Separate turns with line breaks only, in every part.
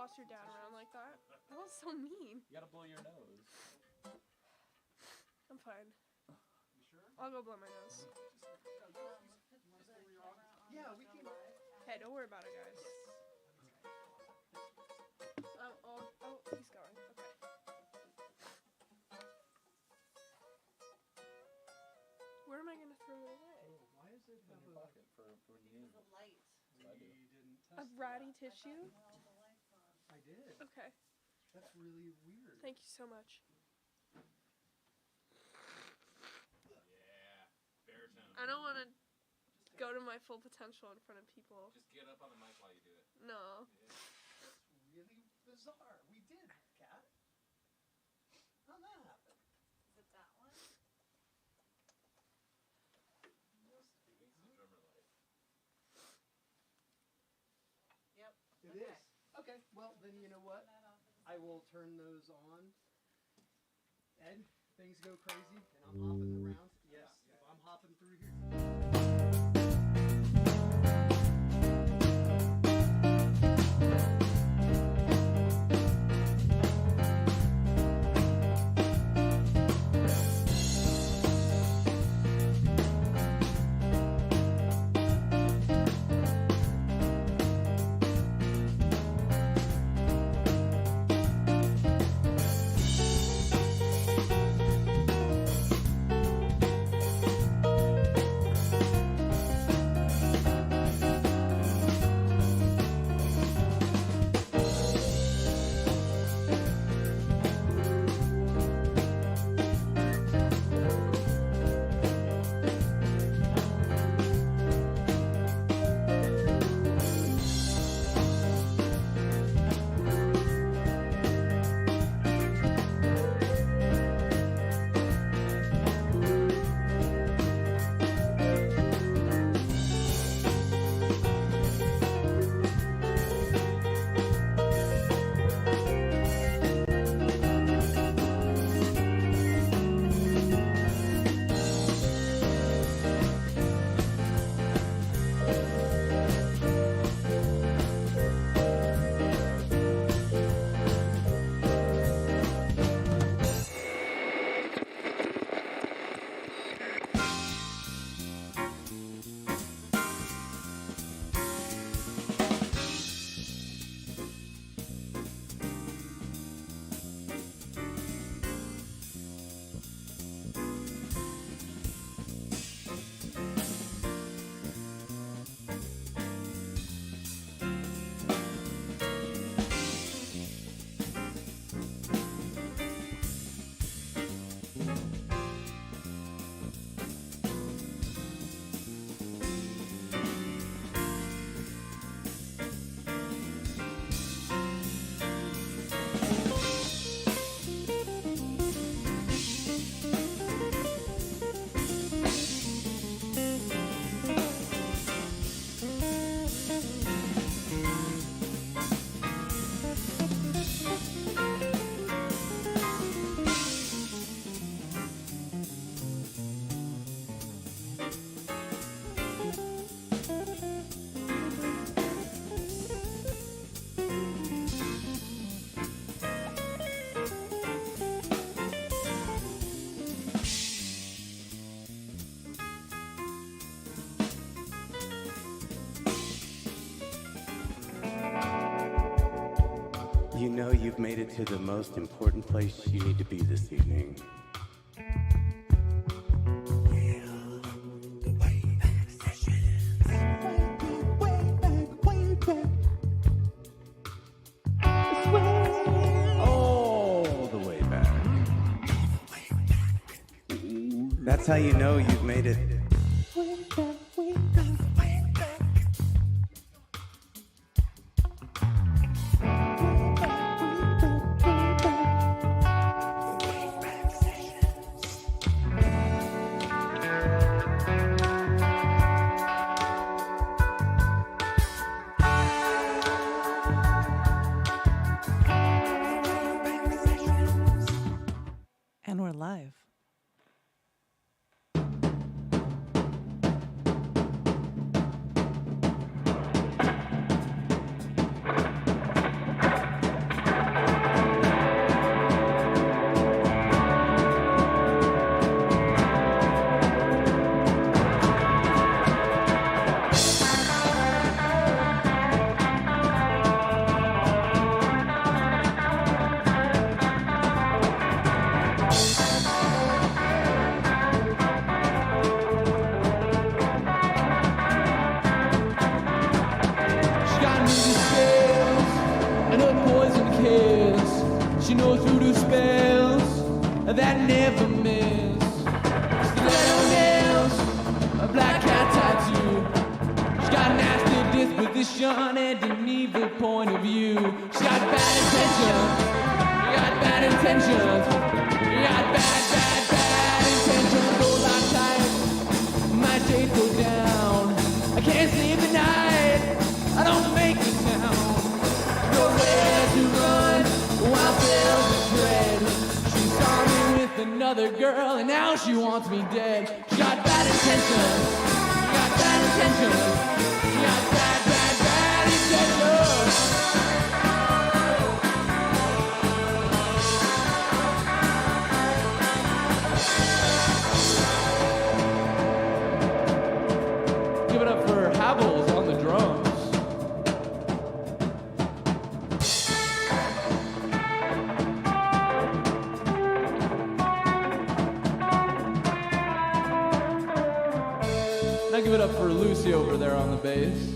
toss your dad around like that. That was so mean.
You gotta blow your nose.
I'm fine.
You sure?
I'll go blow my nose.
Yeah, we can.
Hey, don't worry about it, guys. Oh, he's going. Okay. Where am I gonna throw it away?
Oh, why is it
In
have
your pocket for when you need it.
The light.
That's what I do.
We didn't
A
test
ratty
that.
tissue?
I did.
Okay.
That's really weird.
Thank you so much.
Yeah, baritone.
I don't want to go to my full potential in front of people.
Just get up on the mic while you do it.
No.
Yeah.
That's really bizarre. We did, Kat. How'd that happen?
Is it that one?
He thinks the drummer light.
Yep.
It is. Okay, well, then you know what? I will turn those on. Ed, things go crazy, and I'm hopping around. Yes, if I'm hopping through here.
You know you've made it to the most important place you need to be this evening. All the way back. That's how you know you've made it.
And we're live. She knows voodoo spells that never miss. Stiletto nails, a black cat tattoo. She got a nasty disposition and an evil point of view. She got bad intentions. She got bad intentions. She got bad intentions. Those are tight. My days go down. I can't sleep at night. I don't make a sound. Nowhere to run while filled with dread. She saw me with another girl and now she wants me dead. She got bad intentions. She got bad intentions. She got bad intentions. Give it up for Havels on the drums. Now give it up for Lucy over there on the bass.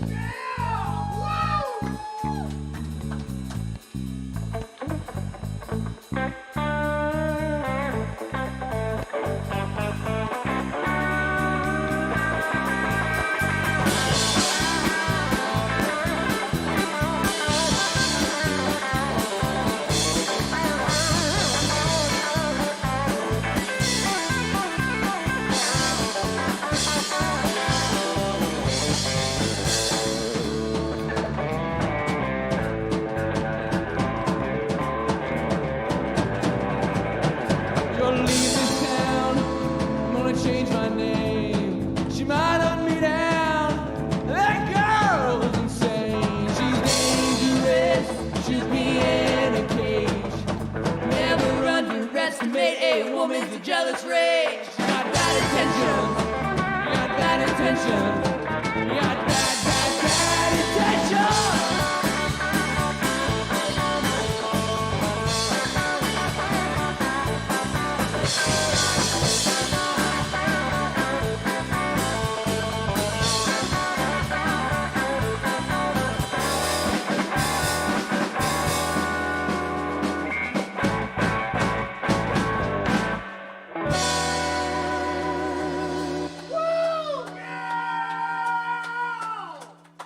Gonna leave this town, I'm gonna change my name. She might hunt me down, that girl's insane. She's dangerous, shoot me in a cage. Never underestimate a woman's jealous rage. She got bad intentions, you got bad intentions. You got bad intentions.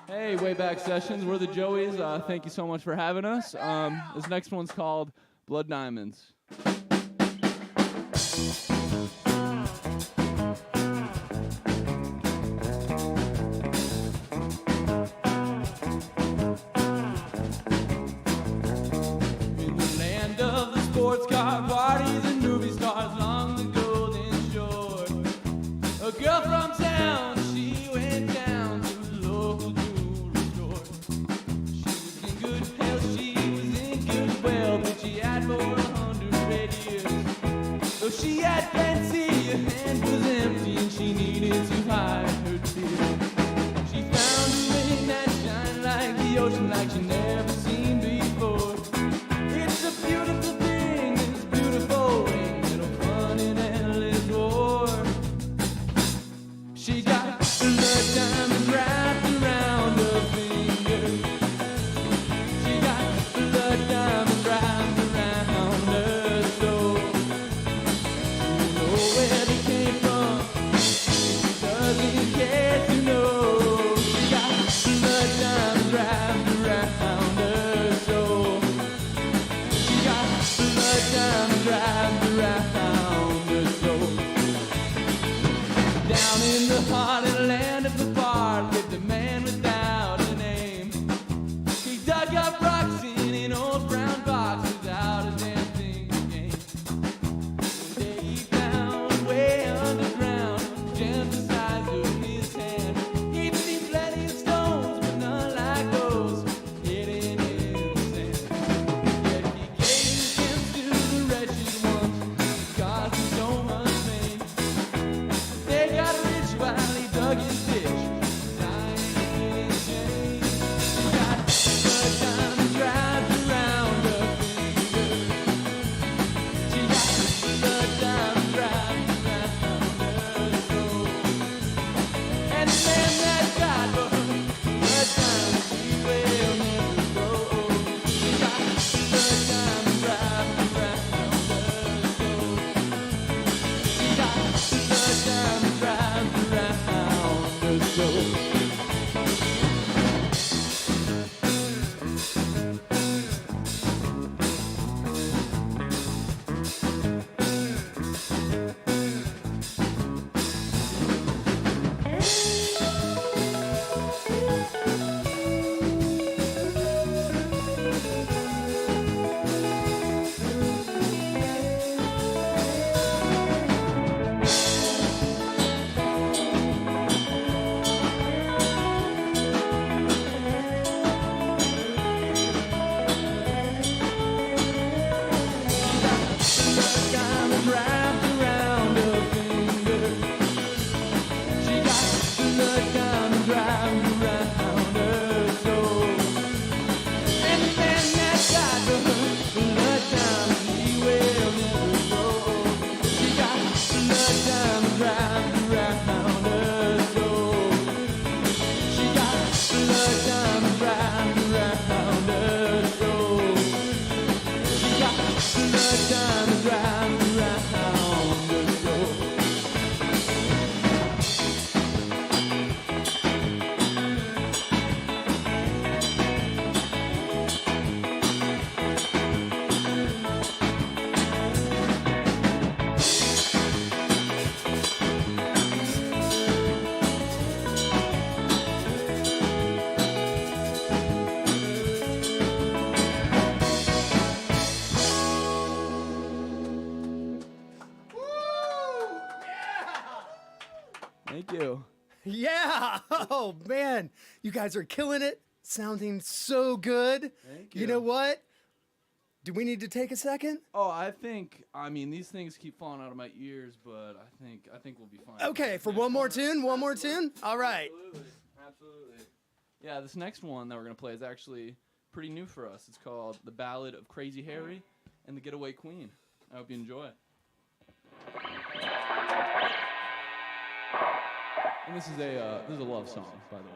Hey, Wayback Sessions, we're the Joeys. Thank you so much for having us. This next one's called Blood Diamonds. In the land of the sports car parties and movie stars along the Golden Shore, a girl from town, she went down to the local jewelry store. She was in good health, she was in good wealth, but she had for 100 years. Though she had plenty, her hand was empty and she needed to hide her tears. She found a ring that shined like the ocean, like she never seen before. It's a beautiful thing, it's beautiful Thank you.
Yeah. Oh, man. You guys are killing it. Sounding so good.
Thank you.
You know what? Do we need to take a second?
Oh, I mean, these things keep falling out of my ears, but I think we'll be fine.
Okay, for one more tune? One more tune? All right.
Absolutely. Yeah, this next one that we're going to play is actually pretty new for us. It's called The Ballad of Crazy Harry and the Getaway Queen. I hope you enjoy it. And this is a love song, by the way.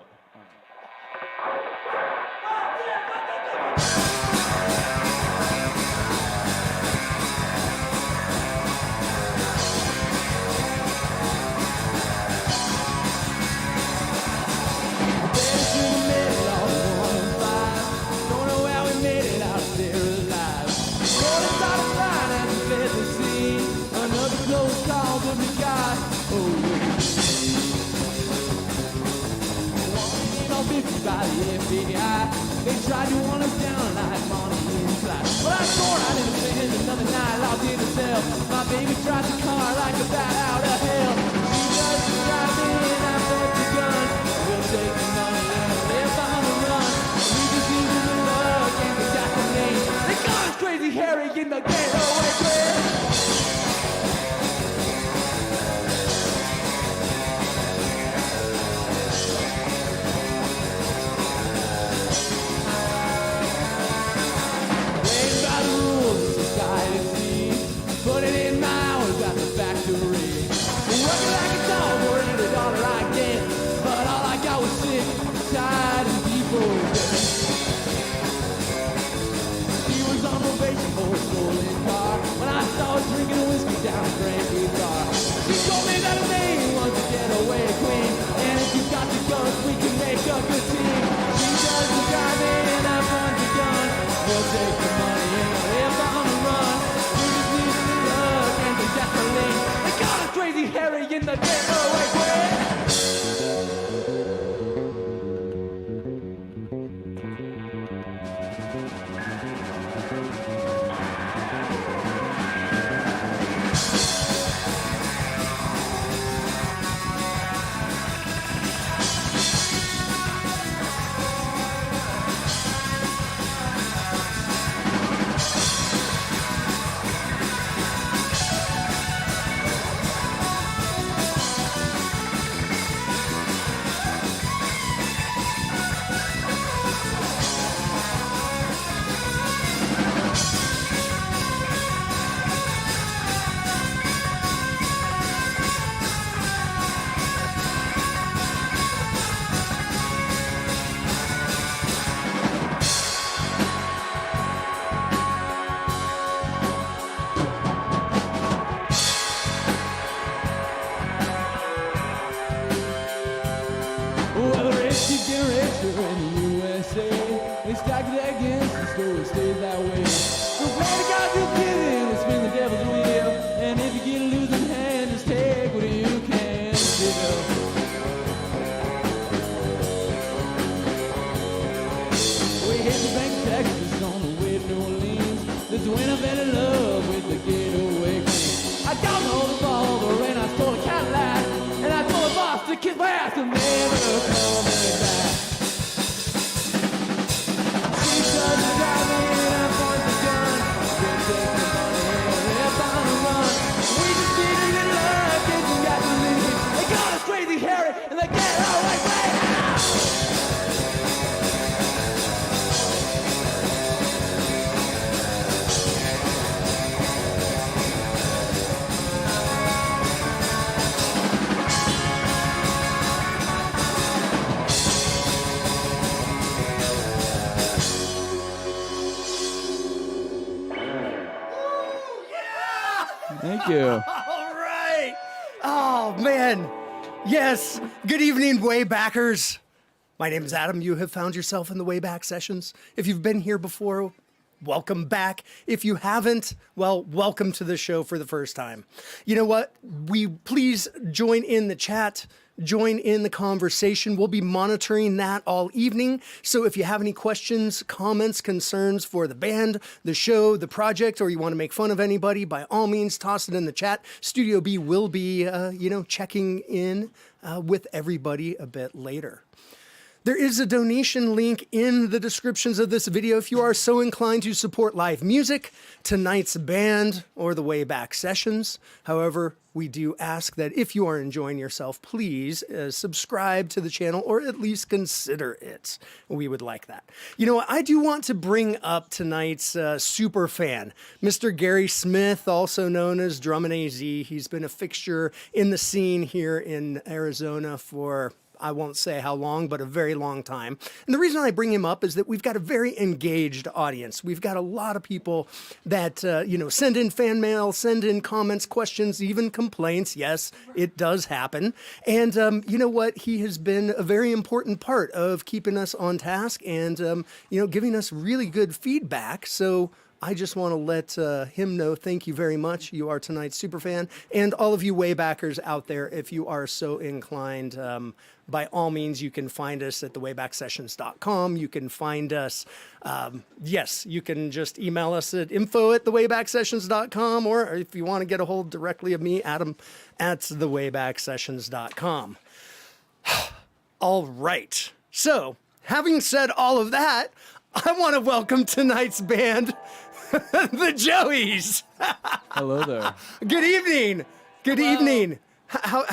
By the FBI, they tried to run us down like Bonnie and Clyde. But I swore I didn't spend another night locked in a cell. My baby drives the car like a bat out of hell. She does the driving and I bet the gun. We'll take the money and live on the run. We just need the luck and the gasoline. They got us Crazy Harry in the getaway queen. Put it in my hours at the factory. Working like a dog for every dollar I get. But all I got was sick, tired, and people dead. He was on probation for a stolen car when I saw her drinking whiskey down a Grand bar. She told me that her name was the getaway queen. And if you got the guns, we can make a good team. She does the driving and I run the gun. We'll take the money and live on the run. They got a Crazy Harry in the getaway queen. They stack it against the story stays that way. So pray to God you kidding, it's been the devil's will. And if you get a losing hand, just take what you can still. We hit the bank of Texas on the way to New Orleans. This is when I fell in love with the getaway queen. I got an old revolver and I stole a Cadillac. And I told the boss to kiss my ass and never call me back. Crazy Harry and the getaway queen. Thank you.
All right. Oh, man. Yes. Good evening, WayBackers. My name is Adam. You have found yourself in the Wayback Sessions. If you've been here before, welcome back. If you haven't, well, welcome to the show for the first time. You know what? Please join in the chat. Join in the conversation. We'll be monitoring that all evening. So if you have any questions, comments, concerns for the band, the show, the project, or you want to make fun of anybody, by all means, toss it in the chat. Studio B will be, checking in with everybody a bit later. There is a donation link in the descriptions of this video if you are so inclined to support live music, tonight's band, or the Wayback Sessions. However, we do ask that if you are enjoying yourself, please subscribe to the channel or at least consider it. We would like that. You know, I do want to bring up tonight's super fan, Mr. Gary Smith, also known as Drum and AZ. He's been a fixture in the scene here in Arizona for, I won't say how long, but a very long time. And the reason I bring him up is that we've got a very engaged audience. We've got a lot of people that, send in fan mail, send in comments, questions, even complaints. Yes, it does happen. And you know what? He has been a very important part of keeping us on task and, giving us really good feedback. So I just want to let him know thank you very much. You are tonight's superfan. And all of you Waybackers out there, if you are so inclined, by all means, you can find us at thewaybacksessions.com. You can find us, you can just email us at info@thewaybacksessions.com, or if you want to get a hold directly of me, Adam at thewaybacksessions.com. All right. So, having said all of that, I want to welcome tonight's band, the Joeys.
Hello there.
Good evening. Good evening. How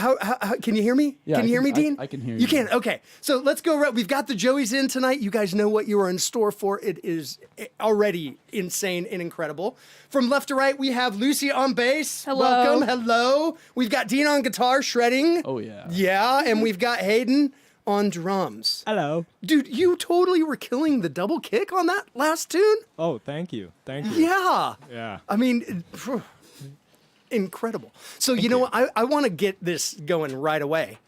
can you hear me?
Yeah,
can you hear me, Dean?
I can hear you.
You can? Okay. So let's go right. We've got the Joeys in tonight. You guys know what you are in store for. It is already insane and incredible. From left to right, we have Lucy on bass.
Hello.
Welcome. Hello. We've got Dean on guitar shredding.
Oh, yeah.
Yeah. And we've got Hayden on drums.
Hello.
Dude, you totally were killing the double kick on that last tune.
Oh, thank you. Thank you.
Yeah.
Yeah.
I mean, incredible. So, you know what? I want to get this going right away.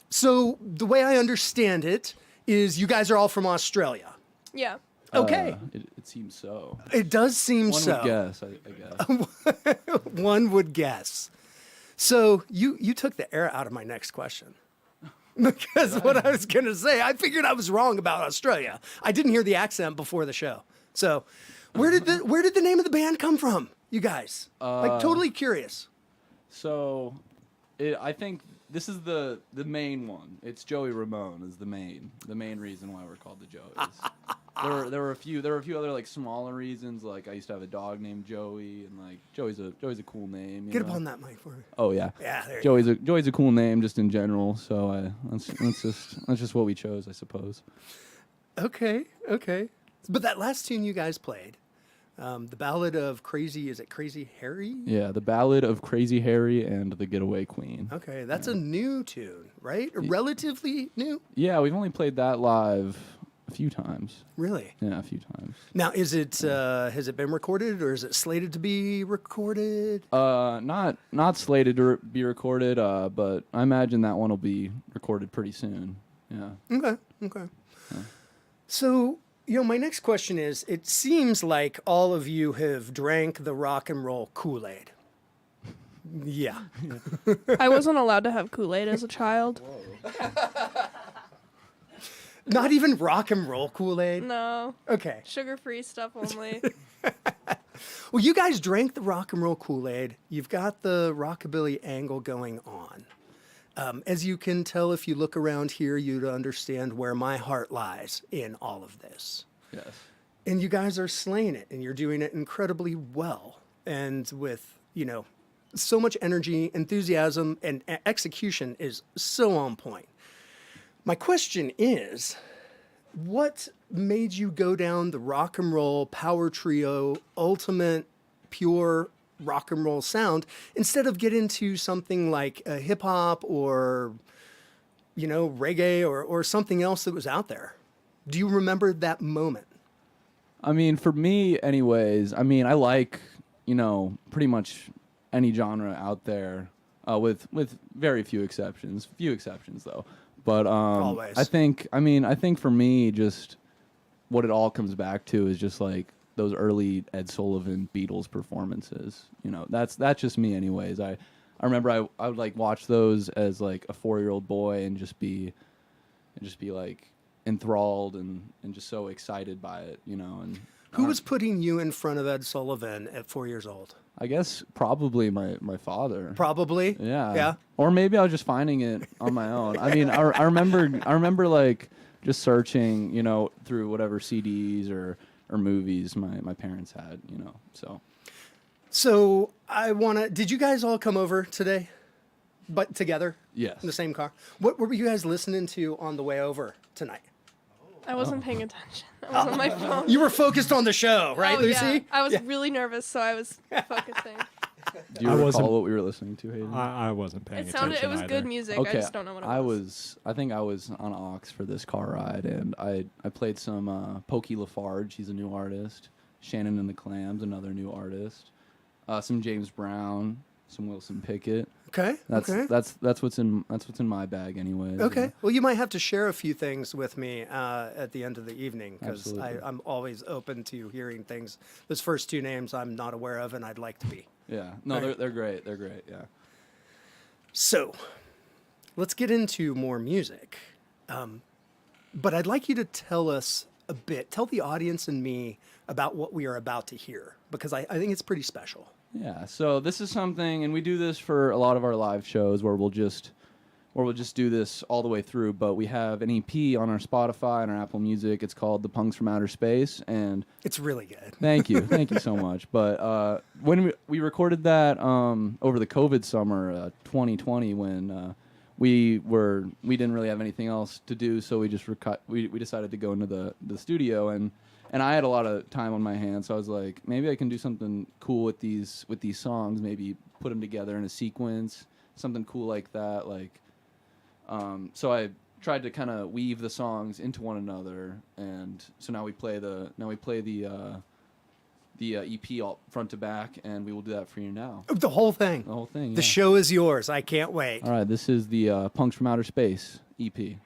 So the way I understand it is you guys are all from Australia.
Yeah.
Okay.
It seems so.
It does seem
One
so.
would guess, I guess.
One would guess. So you took the air out of my next question. Because what I was going to say, I figured I was wrong about Australia. I didn't hear the accent before the show. So where did the name of the band come from, you guys? Totally curious.
So, I think this is the main one. It's Joey Ramone is the main reason why we're called the Joeys. there were a few other like smaller reasons. Like I used to have a dog named Joey, and like Joey's a cool name.
Get up on that mic for me.
Oh yeah.
Yeah. There
Joey's a cool name just in general. So that's just what we chose, I suppose.
Okay. But that last tune you guys played, the Ballad of Crazy, is it Crazy Harry?
Yeah, the Ballad of Crazy Harry and the Getaway Queen.
Okay, that's a new tune, right? Relatively new?
Yeah, we've only played that live a few times.
Really?
Yeah, a few times.
Now, is it has it been recorded or is it slated to be recorded?
Not slated to be recorded, but I imagine that one will be recorded pretty soon. Yeah.
Okay.
Yeah.
So, my next question is, it seems like all of you have drank the rock and roll Kool-Aid. Yeah.
I wasn't allowed to have Kool-Aid as a child.
Not even rock and roll Kool-Aid?
No.
Okay.
Sugar-free stuff only.
Well, you guys drank the rock and roll Kool-Aid. You've got the rockabilly angle going on. As you can tell, if you look around here, you'd understand where my heart lies in all of this.
Yes.
And you guys are slaying it, and you're doing it incredibly well. And with, so much energy, enthusiasm, and execution is so on point. My question is, what made you go down the rock and roll power trio, ultimate, pure rock and roll sound instead of get into something like hip hop or reggae or something else that was out there? Do you remember that moment?
I mean, for me anyways, I like pretty much any genre out there, with very few exceptions though, but
Always.
I think for me, just what it all comes back to is just like those early Ed Sullivan Beatles performances. That's just me anyways. I remember I would like watch those as like a 4-year-old boy and just be like enthralled and just so excited by it, and
Who was putting you in front of Ed Sullivan at 4 years old?
I guess probably my father.
Probably.
Yeah.
Yeah.
Or maybe I was just finding it on my own. I mean, I remember like just searching, you know, through whatever CDs or movies my parents had, you know.
So did you guys all come over today? But together?
Yes.
In the same car? What were you guys listening to on the way over tonight?
I wasn't paying attention. I was on my phone.
You were focused on the show, right,
Oh,
Lucy?
Yeah. I was really nervous, so I was focusing.
Do you
I
recall
wasn't-
what we were listening to, Hayden?
I wasn't paying attention.
It was
either.
good music.
Okay,
I just don't know what it was.
I think I was on aux for this car ride, and I played some Pokey Lafarge. He's a new artist. Shannon and the Clams, another new artist. Some James Brown, some Wilson Pickett.
Okay.
That's what's in my bag, anyway.
Okay. Well, you might have to share a few things with me at the end of the evening, because
Absolutely.
I'm always open to hearing things. Those first two names I'm not aware of, and I'd like to be.
Yeah. No,
Right.
they're great. They're great. Yeah.
So, let's get into more music. But I'd like you to tell the audience and me about what we are about to hear, because I think it's pretty special.
Yeah, so this is something, and we do this for a lot of our live shows where we'll just do this all the way through. But we have an EP on our Spotify and our Apple Music. It's called "The Punks from Outer Space," and
It's really good.
thank you so much. But when we recorded that over the COVID summer, 2020, when we didn't really have anything else to do, so we just we decided to go into the studio, and I had a lot of time on my hands, so I was like, maybe I can do something cool with these songs. Maybe put them together in a sequence, something cool like that. Like, so I tried to kind of weave the songs into one another, and so now we play the EP all front to back, and we will do that for you now.
The whole thing.
The whole thing.
The
yeah.
show is yours. I can't wait.
All right, this is the Punks from Outer Space EP.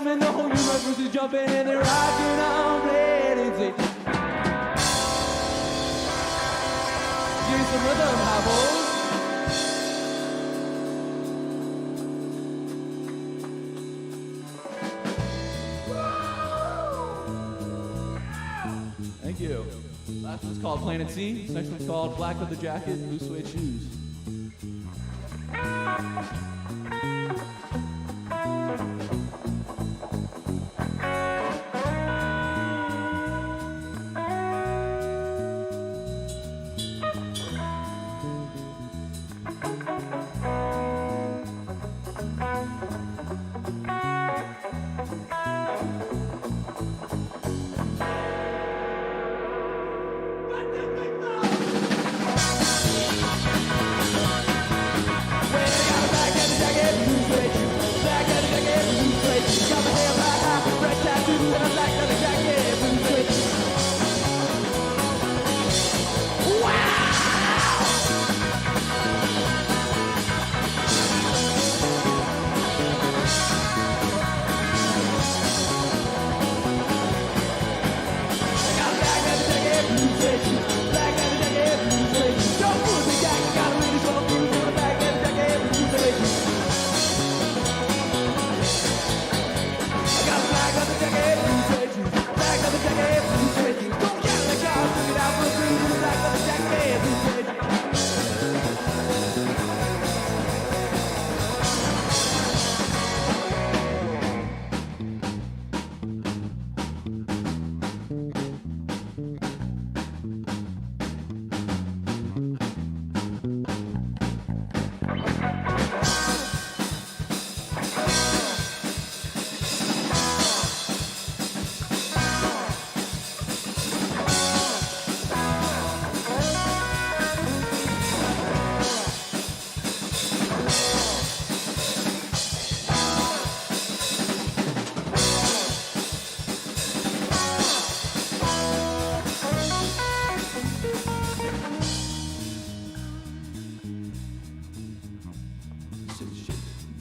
gentlemen, the whole universe is jumping and they're rocking on Play. Give me some rhythm, Hobbles. Thank you. Last one's called Planet C. Next one's called Black Leather Jacket, Blue Suede Shoes.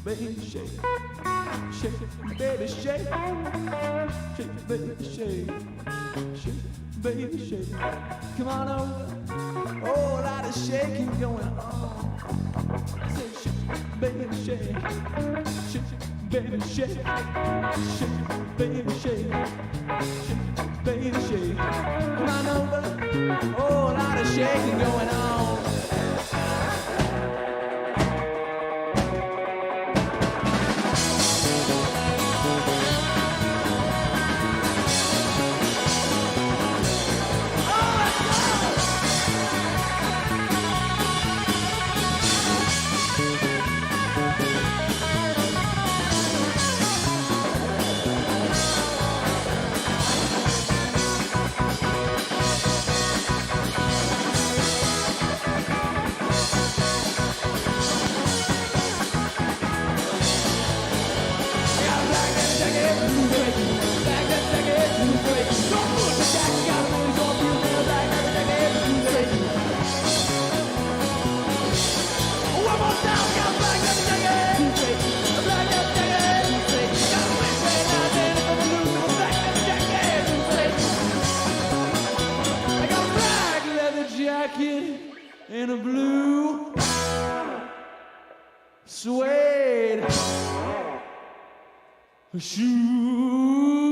Baby, shake, shake, baby, shake, shake, baby, shake, shake, baby, shake. Come on over, oh, a lot of shaking going on. Say, shake, baby, shake, shake, baby, shake, shake, baby, shake, shake, baby, shake. Come on over, oh, a lot of shaking going on. In a blue suede shoe.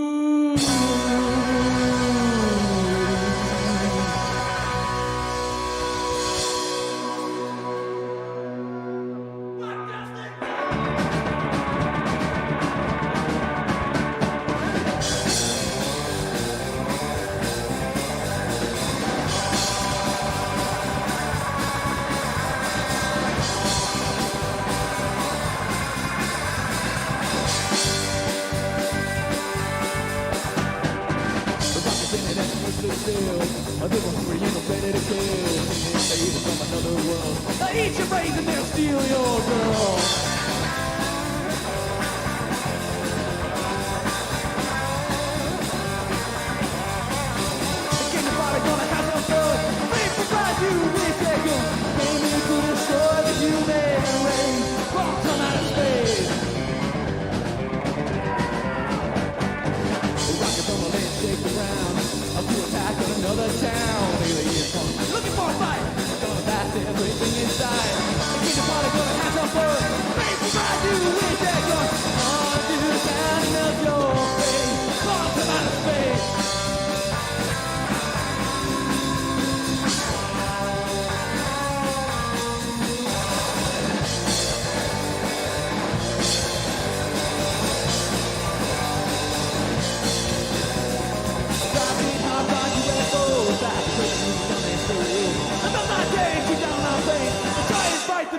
A bit more free and ready to kill. Baby from another world. They eat your brains and they'll steal your girl. The kingdom party gonna have some fun. They provide you with their gun. Came in to destroy the human race. From out of space.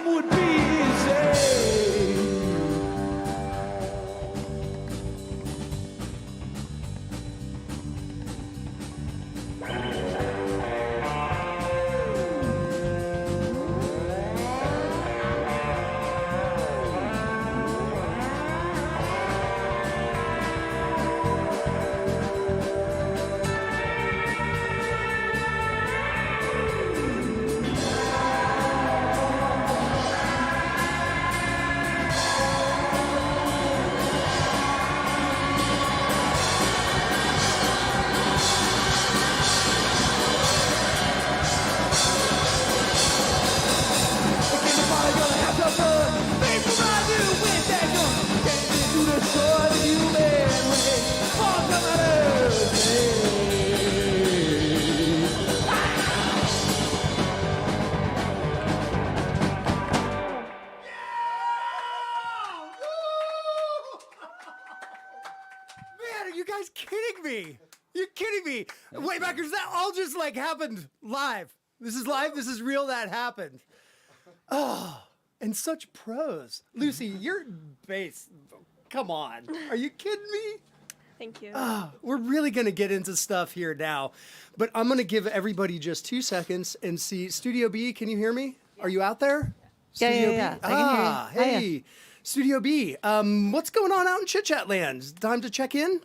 Would be insane.
Man, are you guys kidding me? You're kidding me. WayBackers, that all just like happened live. This is live. This is real. That happened. Oh, and such pros. Lucy, your bass. Come on. Are you kidding me?
Thank you.
We're really going to get into stuff here now, but I'm going to give everybody just 2 seconds and see. Studio B, can you hear me? Are you out there?
Yeah,
Studio
yeah.
B?
I can hear you.
Hey. Studio B, what's going on out in Chit Chat Land? Time to check in?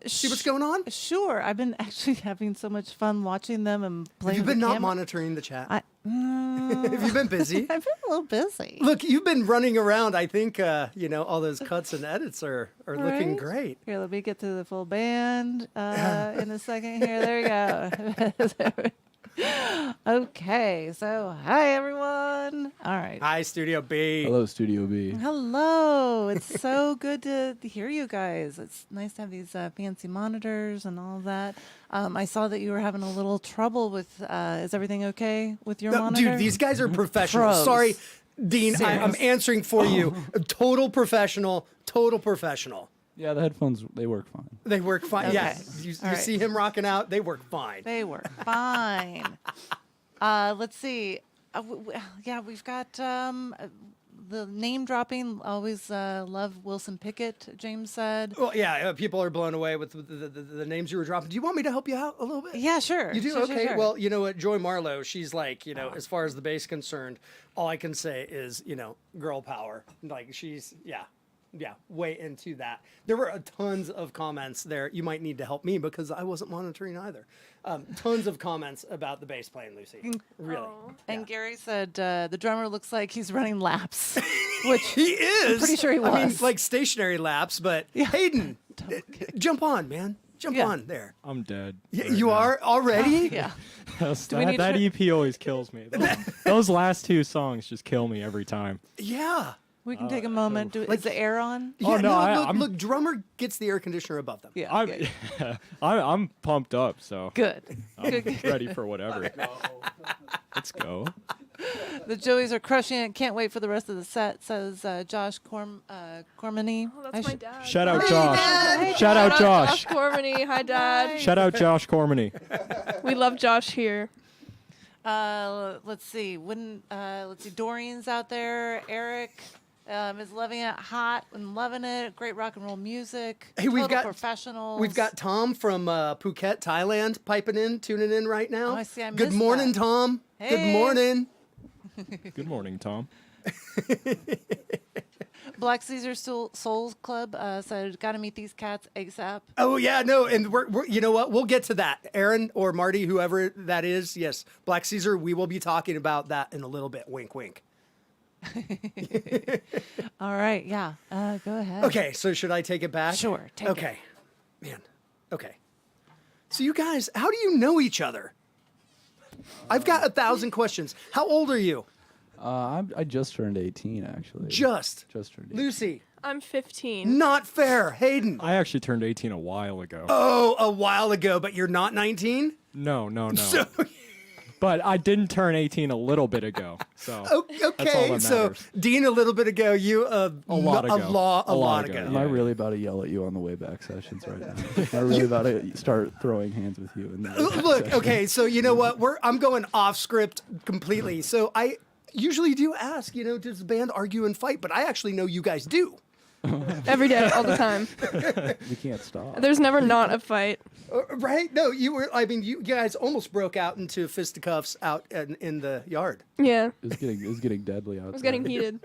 See what's going on?
Sure. I've been actually having so much fun watching them and playing.
Have you been
the
not
camera.
monitoring the chat? Have you been busy?
I've been a little busy.
Look, you've been running around. I think, all those cuts and edits are looking
Right?
great.
Here, let me get to the full band in a second here. There we go. Okay, so hi, everyone. All right.
Hi, Studio B.
Hello, Studio B.
Hello. It's so good to hear you guys. It's nice to have these fancy monitors and all of that. I saw that you were having a little trouble with, is everything okay with your monitor?
Dude, these guys are professionals.
Pros.
Sorry, Dean, I'm
Serious.
answering for you. Total professional. Total professional.
Yeah, the headphones, they work fine.
They work fine.
Okay.
Yeah, you
All right.
see him rocking out. They work fine.
They were fine. Let's see. We've got the name dropping. Always love Wilson Pickett, James said.
Well, yeah, people are blown away with the names you were dropping. Do you want me to help you out a little bit?
Yeah, sure.
You do?
Sure,
Okay.
sure.
Well, you know what? Joy Marlowe, she's like, as far as the bass concerned, all I can say is, girl power. Like, she's, yeah, way into that. There were tons of comments there. You might need to help me because I wasn't monitoring either. Tons of comments about the bass playing, Lucy. Really.
Oh.
And Gary said the drummer looks like he's running laps, which
He is.
I'm pretty sure he was.
I mean, like stationary laps, but Hayden, jump on, man. Jump
Yeah.
on there.
I'm dead.
Yeah,
right
you
now.
are already?
yeah.
That,
need
that
to-
EP always kills me. Those last 2 songs just kill me every time.
Yeah.
We can take a moment. Is the air on?
Oh,
Yeah,
no,
look,
I'm-
look, drummer gets the air conditioner above them.
Yeah.
I'm, I'm pumped up, so
Good.
I'm ready for whatever. Let's go.
The Joeys are crushing it. Can't wait for the rest of the set, says Josh Cormany.
Oh, that's my dad.
Shout out
Hi.
Josh.
Hey,
Shout out
Josh
Josh.
Cormany. Hi, Dad.
Shout out Josh Cormany.
We love Josh here.
Let's see. Let's see. Dorian's out there. Eric is loving it. Hot and loving it. Great rock and roll music.
Hey, we've
Total
got-
professionals.
We've got Tom from Phuket, Thailand, tuning in right now.
Oh, I see. I
Good
missed
morning,
that.
Tom. Good
Hey.
morning.
Good morning, Tom.
Black Caesar Souls Club said, "Got to meet these cats ASAP."
Oh yeah, no, and we're you know what? We'll get to that. Aaron or Marty, whoever that is. Yes, Black Caesar. We will be talking about that in a little bit. Wink, wink.
All right. Yeah. Go ahead.
Okay, so should I take it back?
Sure, take it.
Okay, man. Okay. So you guys, how do you know each other? I've got 1,000 questions. How old are you?
I just turned 18, actually.
Just
turned 18.
Lucy.
I'm 15.
Not fair. Hayden.
I actually turned 18 a while ago.
Oh, a while ago, but you're not 19?
No.
So,
But I didn't turn 18 a little bit ago. So that's all
okay,
that
so
matters.
Dean, a little bit ago, you
A lot ago.
a lot ago.
Am I really about to yell at you on the way back sessions right now? Am I really about to start throwing hands with you? In the way back
Look,
session?
okay, so you know what? I'm going off script completely. So I usually do ask, does the band argue and fight? But I actually know you guys do.
Every day, all the time.
We can't stop.
There's never not a fight.
Right? No, you guys almost broke out into fisticuffs out in the yard.
Yeah.
It was getting deadly out
It was getting heated.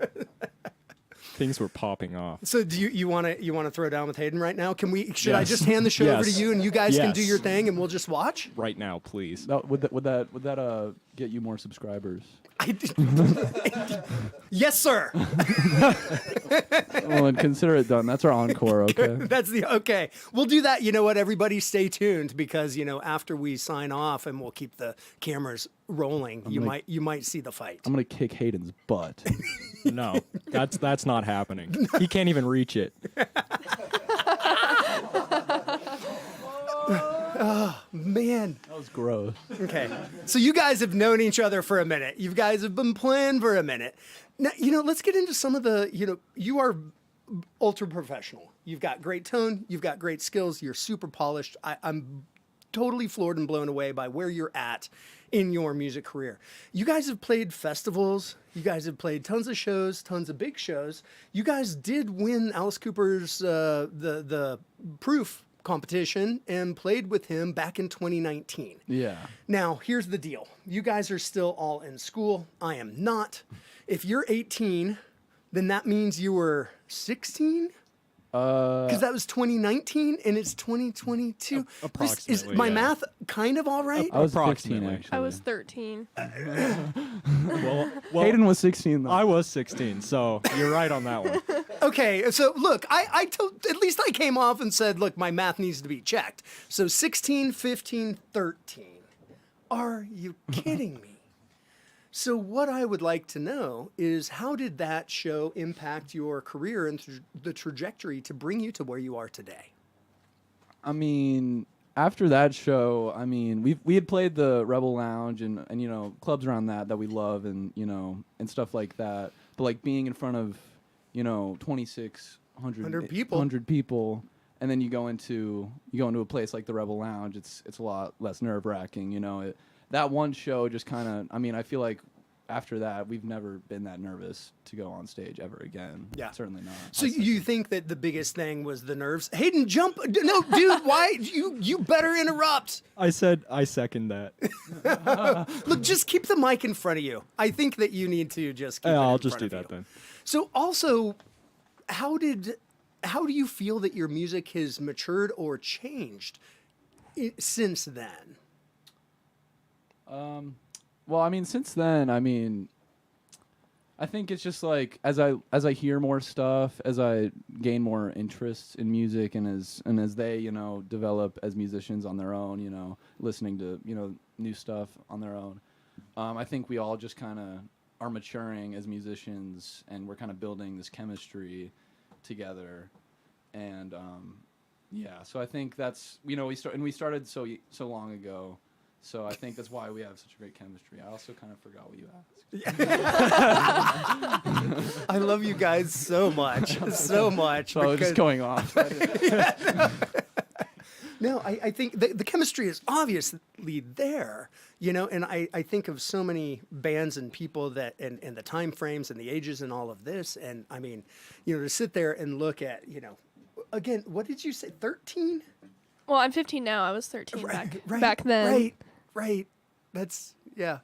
Things were popping off.
So do you want to throw down with Hayden right now? Should I
Yes.
just hand the show over to
Yes.
you and you guys can do
Yes.
your thing and we'll just watch?
Right now, please.
No, would that get you more subscribers?
Yes, sir.
Well, and consider it done. That's our encore, okay?
That's okay. We'll do that. You know what? Everybody stay tuned because after we sign off and we'll keep the cameras rolling, you might see the fight.
I'm gonna kick Hayden's butt.
No, that's not happening. He can't even reach it.
Man.
That was gross.
Okay. So you guys have known each other for a minute. You guys have been playing for a minute. Now, let's get into some of the, you are ultra professional. You've got great tone. You've got great skills. You're super polished. I'm totally floored and blown away by where you're at in your music career. You guys have played festivals. You guys have played tons of shows, tons of big shows. You guys did win Alice Cooper's the Proof competition and played with him back in 2019.
Yeah.
Now, here's the deal. You guys are still all in school. I am not. If you're 18, then that means you were 16? Because that was 2019 and it's 2022.
Approximately,
Is my
yeah.
math kind of all right?
I was 15,
Approximately.
actually.
I was 13.
Well,
Hayden was 16, though.
I was 16, so you're right on that one.
Okay, so look, at least I came off and said, look, my math needs to be checked. So 16, 15, 13. Are you kidding me? So what I would like to know is how did that show impact your career and the trajectory to bring you to where you are today?
I mean, after that show, we had played the Rebel Lounge and clubs around that we love and and stuff like that. But like being in front of 2,600
people.
100 people, and then you go into a place like the Rebel Lounge. It's a lot less nerve wracking. That one show just kind of. I feel like after that we've never been that nervous to go on stage ever again.
Yeah,
certainly not.
So you think that the biggest thing was the nerves? Hayden, jump! No, dude, why you better interrupt?
I said I second that.
Look, just keep the mic in front of you. I think that you need to just. Keep it
I'll
in
just
front
do
of
that
you.
then.
So also, how do you feel that your music has matured or changed since then?
Well, since then, I think it's just like as I hear more stuff, as I gain more interest in music, and as they develop as musicians on their own, listening to new stuff on their own. I think we all just kind of are maturing as musicians, and we're kind of building this chemistry together, and yeah. So I think that's we started so long ago. So I think that's why we have such a great chemistry. I also kind of forgot what you asked.
I love you guys so much, so much.
So I was just going off.
No, I think the chemistry is obviously there, and I think of so many bands and people that, and the time frames and the ages and all of this. And to sit there and look at, again, what did you say, 13?
Well, I'm 15 now. I was 13 back then.
Right. That's, yeah.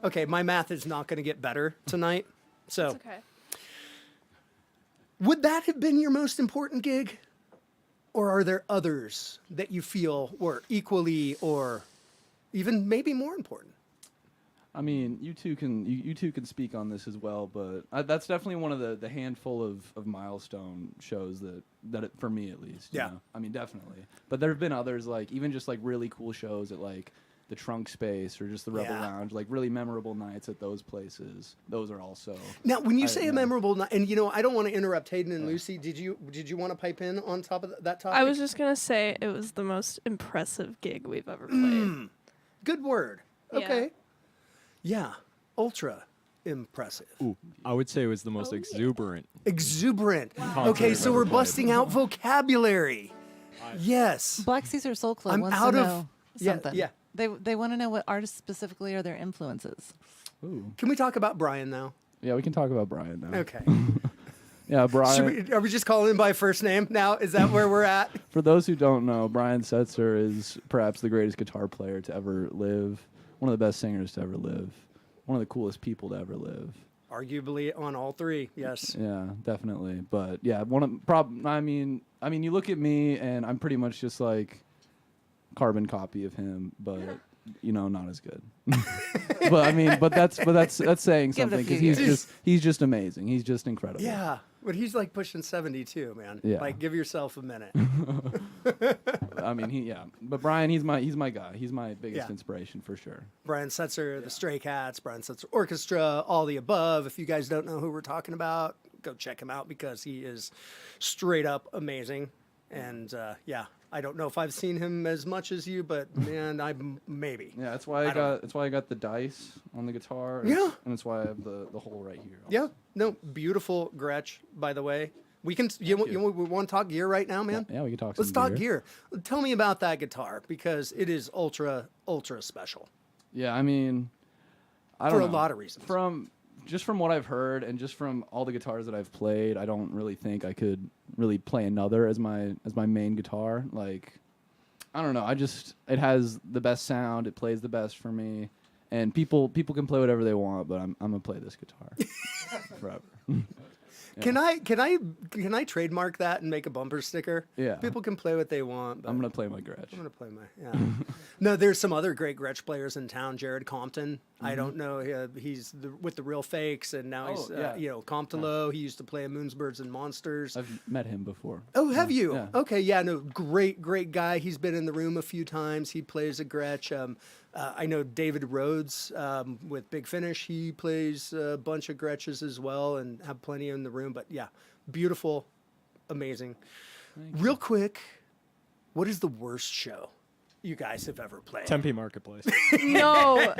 Okay, my math is not going to get better tonight. So,
It's okay.
Would that have been your most important gig? Or are there others that you feel were equally or even maybe more important?
You two can speak on this as well, but that's definitely one of the handful of milestone shows that for me at least.
Yeah.
Definitely. But there have been others, like even just like really cool shows at like the Trunk Space or just the Rebel
Yeah.
Lounge, like really memorable nights at those places. Those are also.
Now, when you
I-
say
yeah.
a memorable night, and I don't want to interrupt Hayden and Lucy. Did you want to pipe in on top of that topic?
I was just gonna say it was the most impressive gig we've ever played.
Good word.
Yeah.
Okay. Yeah. Ultra impressive.
Ooh, I would say it was the most exuberant.
Exuberant.
concert
Okay,
I've
so
ever
we're
played.
busting out vocabulary. Yes.
Black Caesar Soul Club
I'm
wants
out
to
of-
know
yeah,
something.
yeah.
They want to know what artists specifically are their influences.
Ooh.
Can we talk about Brian now?
Yeah, we can talk about Brian now.
Okay.
Yeah, Brian.
Are we just calling him by first name now? Is that where we're at?
For those who don't know, Brian Setzer is perhaps the greatest guitar player to ever live, one of the best singers to ever live, one of the coolest people to ever live.
Arguably on all three. Yes.
Yeah, definitely. But yeah, I mean, you look at me and I'm pretty much just like carbon copy of him, but not as good. but that's saying
Give it a
something because
few
he's just amazing. He's just incredible.
Yeah. But he's like pushing 72, man.
Yeah.
Like, give yourself a minute.
I mean, But Brian, he's my guy. He's my biggest
Yeah.
inspiration for sure.
Brian Setzer, the Stray Cats, Brian Setzer Orchestra, all the above. If you guys don't know who we're talking about, go check him out because he is straight up amazing. And I don't know if I've seen him as much as you, but man, maybe.
Yeah, that's why I got the dice on the guitar. And
Yeah.
and that's why I have the hole right here.
Yeah, no, beautiful Gretsch, by the way. We can. We want to talk gear right now, man.
Yeah, we can talk.
Let's
some
talk gear. Tell me about that guitar because it is ultra special
Yeah, I mean, I don't
for a
know.
lot of reasons.
From what I've heard and just from all the guitars that I've played, I don't really think I could really play another as my main guitar. Like, I don't know. It has the best sound. It plays the best for me. And people can play whatever they want, but I'm gonna play this guitar forever.
Can I trademark that and make a bumper sticker?
Yeah.
People can play what they want. But
I'm gonna play my Gretsch.
I'm gonna play my No, there's some other great Gretsch players in town. Jared Compton. I don't know. He's with the Real Fakes, and now he's Comptolo. He used to play in Moonsbirds and Monsters.
I've met him before.
Oh, have you?
Yeah.
Okay, yeah, no, great guy. He's been in the room a few times. He plays a Gretsch. I know David Rhodes with Big Finish. He plays a bunch of Gretches as well, and have plenty in the room. But yeah, beautiful, amazing. Real quick, what is the worst show you guys have ever played?
Tempe Marketplace.
No.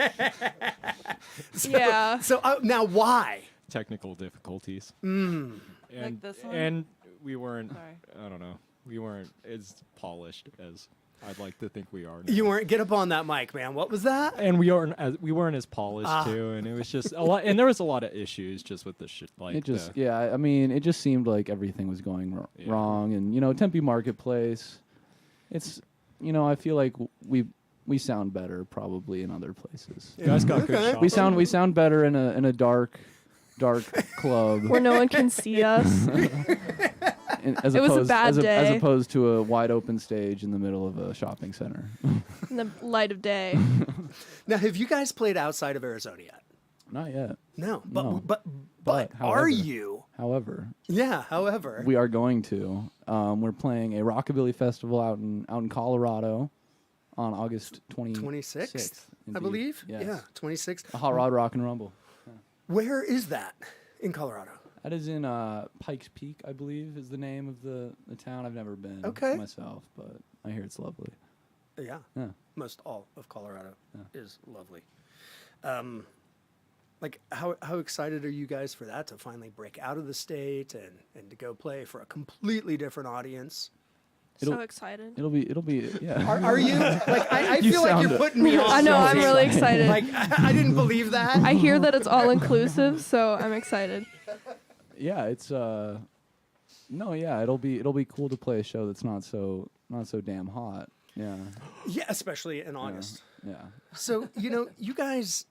Yeah.
So now, why?
Technical difficulties.
Mm.
And,
this one?
and we weren't,
Sorry.
I don't know, we weren't as polished as I'd like to think we are now.
You weren't. Get up on that mic, man. What was that?
And we weren't as polished too, and it was just a lot. And there was a lot of issues just with the shit. Like
I mean, it just seemed like everything was going wrong. And Tempe Marketplace, it's I feel like we sound better probably in other places.
you guys got good shots.
We sound better in a dark club.
Where no one can see us.
As
It was a
opposed,
bad
as
day.
opposed to a wide open stage in the middle of a shopping center.
In the light of day.
Now, have you guys played outside of Arizona yet?
Not yet.
No,
No.
but
however-
are you?
However,
Yeah. However,
we are going to. We're playing a rockabilly festival out in Colorado on August
26th, I
indeed.
believe.
Yes.
Yeah, 26th.
A Hot Rod Rock and Rumble.
Where is that in Colorado?
That is in Pikes Peak, I believe, is the name of the town. I've never been myself, but I hear it's lovely.
Yeah.
Yeah.
Most all of Colorado is lovely. Like how excited are you guys for that to finally break out of the state and to go play for a completely different audience?
So excited.
It'll be yeah.
Are you? Like I
You
feel like
sound
you're
it.
putting me on.
I know, I'm
something.
really excited.
Like I didn't believe that.
I hear that it's all inclusive, so I'm excited.
Yeah, it's it'll be cool to play a show that's not so damn hot. Yeah.
Yeah, especially in August.
Yeah.
So, you guys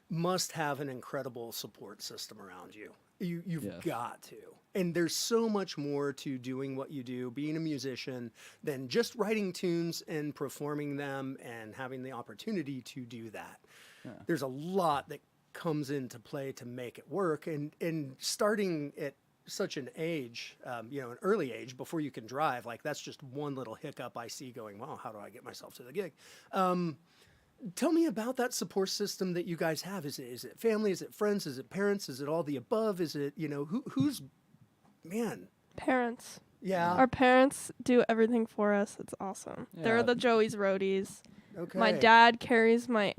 must have an incredible support system around you. You've
Yes.
got to. And there's so much more to doing what you do, being a musician, than just writing tunes and performing them and having the opportunity to do that. There's a lot that comes into play to make it work. And starting at such an age, an early age before you can drive, like that's just one little hiccup I see going, wow, how do I get myself to the gig? tell me about that support system that you guys have. Is it family? Is it friends? Is it parents? Is it all the above? Is it, who's, man?
Parents.
Yeah.
Our parents do everything for us. It's awesome.
Yeah.
They're the Joey's roadies.
Okay.
My dad carries my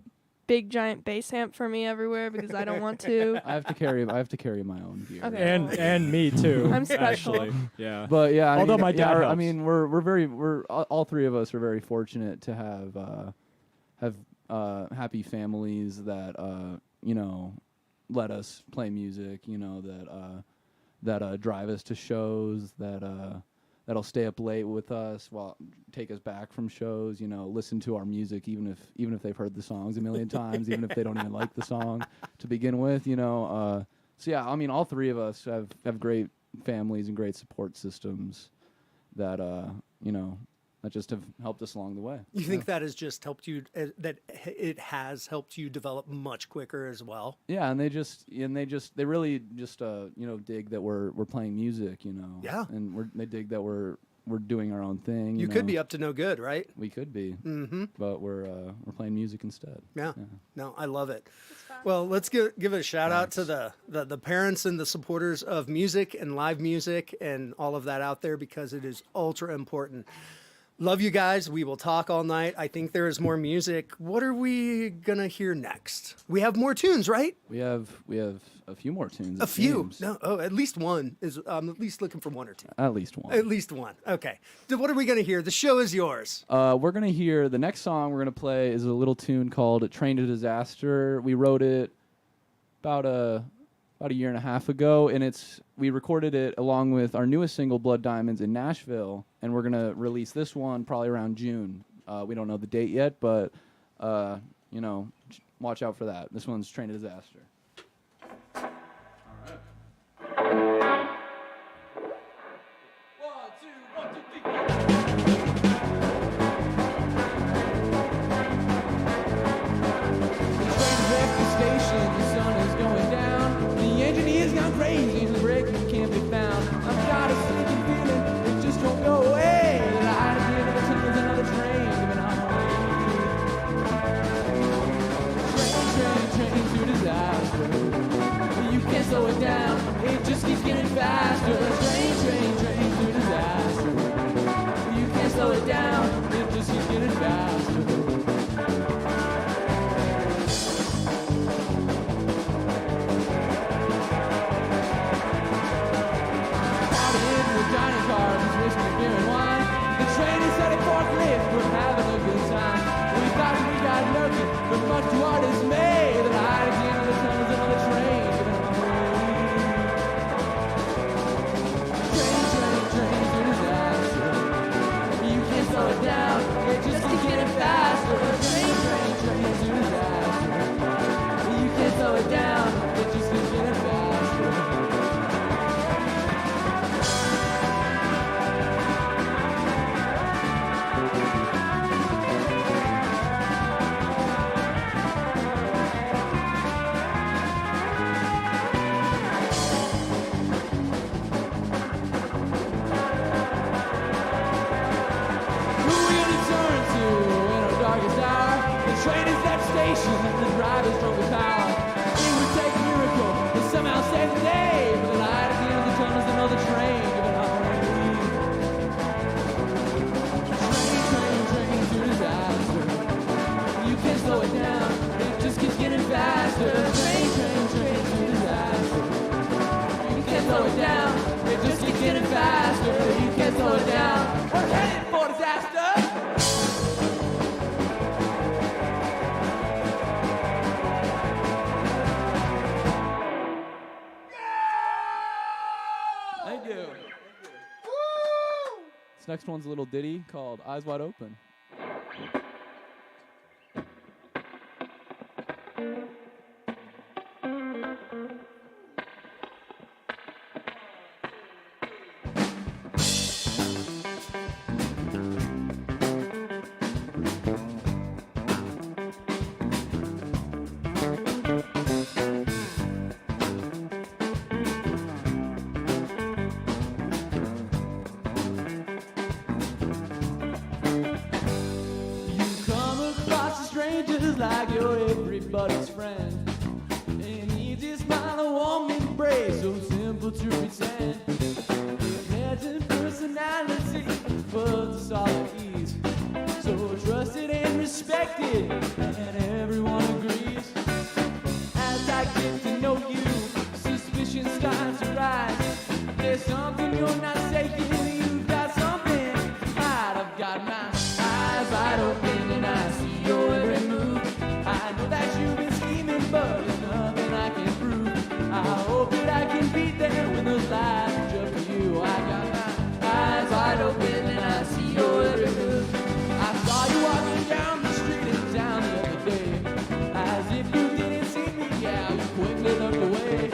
big giant bass amp for me everywhere because I don't want to.
I have to carry my own gear.
Okay.
And me too.
I'm special.
Actually. Yeah.
But yeah,
Although my dad
I
helps.
mean, we're all three of us are very fortunate to have happy families that let us play music. That drive us to shows. That'll stay up late with us, take us back from shows. Listen to our music even if they've heard the songs a million times, even if they don't even like the song to begin with. So yeah, I mean, all three of us have great families and great support systems that that just have helped us along the way.
You think that has just helped you? That it has helped you develop much quicker as well.
Yeah, and they really just dig that we're playing music,
Yeah.
and they dig that we're doing our own thing.
You could be up to no good, right?
We could be,
Mm-hmm.
but we're playing music instead.
Yeah. No, I love it. Well, let's give a shout out to the parents and the supporters of music and live music and all of that out there, because it is ultra important. Love you guys. We will talk all night. I think there is more music. What are we gonna hear next? We have more tunes, right?
We have a few more tunes.
A
it
few.
seems.
No, at least one is. I'm at least looking for one or two.
At least one.
At least one. Okay. So what are we gonna hear? The show is yours.
We're gonna hear the next song we're gonna play is a little tune called "Train to Disaster." We wrote it about a year and a half ago, and we recorded it along with our newest single, Blood Diamonds, in Nashville, and we're gonna release this one probably around June. We don't know the date yet, but watch out for that. This one's Train to Disaster.
Crazy, the breaking can't be found. I've got a sneaking feeling it just won't go away. The light at the end of the tunnel is another train giving on. Train to disaster. You can't slow it down, it just keeps getting faster. Train to disaster. You can't slow it down, it just keeps getting faster. We're having a good time. We thought we got lucky, but much to our dismay, the light at the end of the tunnel is another train giving on. Train to disaster. You can't slow it down, it just keeps getting faster. Train to disaster. You can't slow it down, it just keeps getting faster. Train is that station, the driver's drunk with power. It would take a miracle to somehow save the day, but the light at the end of the tunnel is another train giving on. Train to disaster. You can't slow it down, it just keeps getting faster. Train to disaster. You can't slow it down, it just keeps getting faster. You can't slow it down, we're headed for disaster. Thank you.
This next one's a little ditty called Eyes Wide Open.
just like you're everybody's friend. An easy smile, a warm embrace, so simple to pretend. Pleasant personality, but the solid ease. So trusted and respected, and everyone agrees. As I get to know you, suspicion starts to rise. There's something you're not saying, you've got something to hide. I've got my eyes wide open and I see your every move. I know that you've been scheming, but there's nothing I can prove. I hope that I can beat them when those lies are just for you. I got my eyes wide open and I see your every move. I saw you walking down the street in town the other day. As if you didn't see me, yeah, you quickly looked away.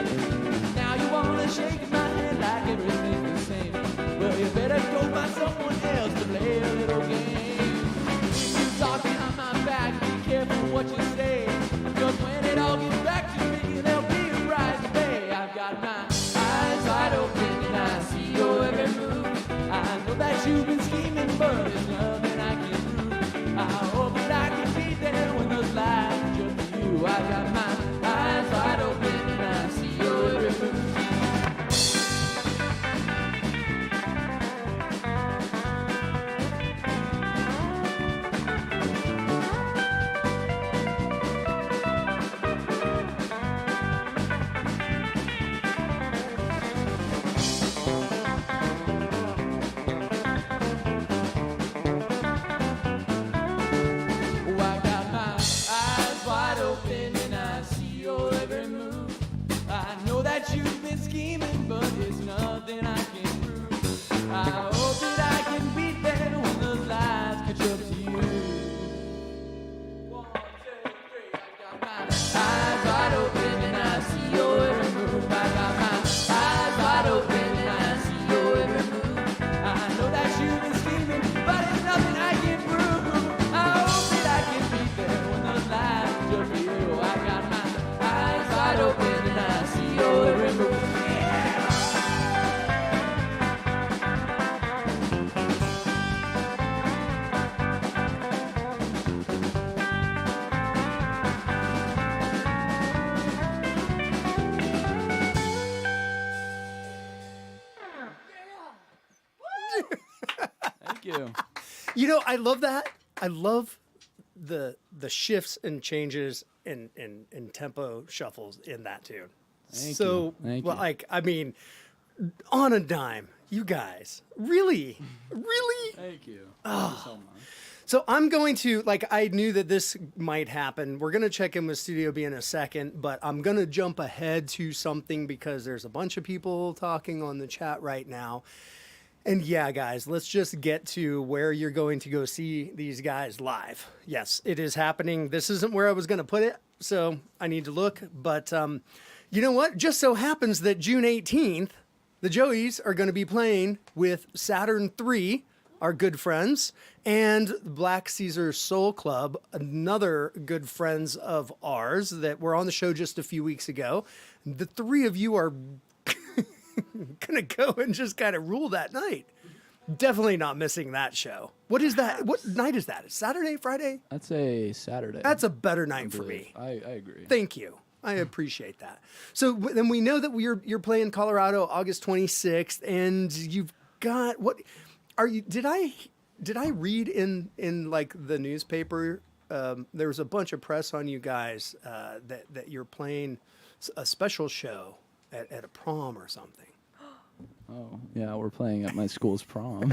Now you wanna shake my hand like everything's the same. Well, you better go find someone else to play a little game. If you talk behind my back, be careful what you say. Cause when it all gets back to me, there'll be a price to pay. I've got my eyes wide open and I see your every move. I know that you've been scheming, but there's nothing I can prove. I hope that I can be there when those lies are just for you. I got my eyes wide open and I see your every move. Oh, I got my eyes wide open and I see your every move. I know that you've been scheming, but there's nothing I can prove. I hope that I can beat them when those lies catch up to you. 1, 2, 3, I got my eyes wide open and I see your every move. I got my eyes wide open and I see your every move. I know that you've been scheming, but there's nothing I can prove. I hope that I can beat them when those lies are just for you. I got my eyes wide open and I see your every move. Thank you.
You know, I love that. I love the shifts and changes and tempo shuffles in that tune.
Thank
so,
you. Thank
well,
you.
like, I mean, on a dime, you guys, really?
Thank you. Thank you so much.
So I'm going to, like, I knew that this might happen. We're going to check in with Studio B in a second, but I'm going to jump ahead to something because there's a bunch of people talking on the chat right now. And yeah, guys, let's just get to where you're going to go see these guys live. Yes, it is happening. This isn't where I was going to put it, so I need to look. But you know what? Just so happens that June 18th, the Joeys are going to be playing with Saturn 3, our good friends, and Black Caesar Soul Club, another good friends of ours that were on the show just a few weeks ago. The three of you are gonna go and just kind of rule that night. Definitely not missing that show. What is that? What night is that? Saturday, Friday?
That's a Saturday.
That's a better night for me.
I agree.
Thank you. I appreciate that. So then we know that you're playing Colorado August 26th, and you've got what? Are you? Did I read in like the newspaper? There was a bunch of press on you guys that you're playing a special show at a prom or something.
Oh, yeah, we're playing at my school's prom.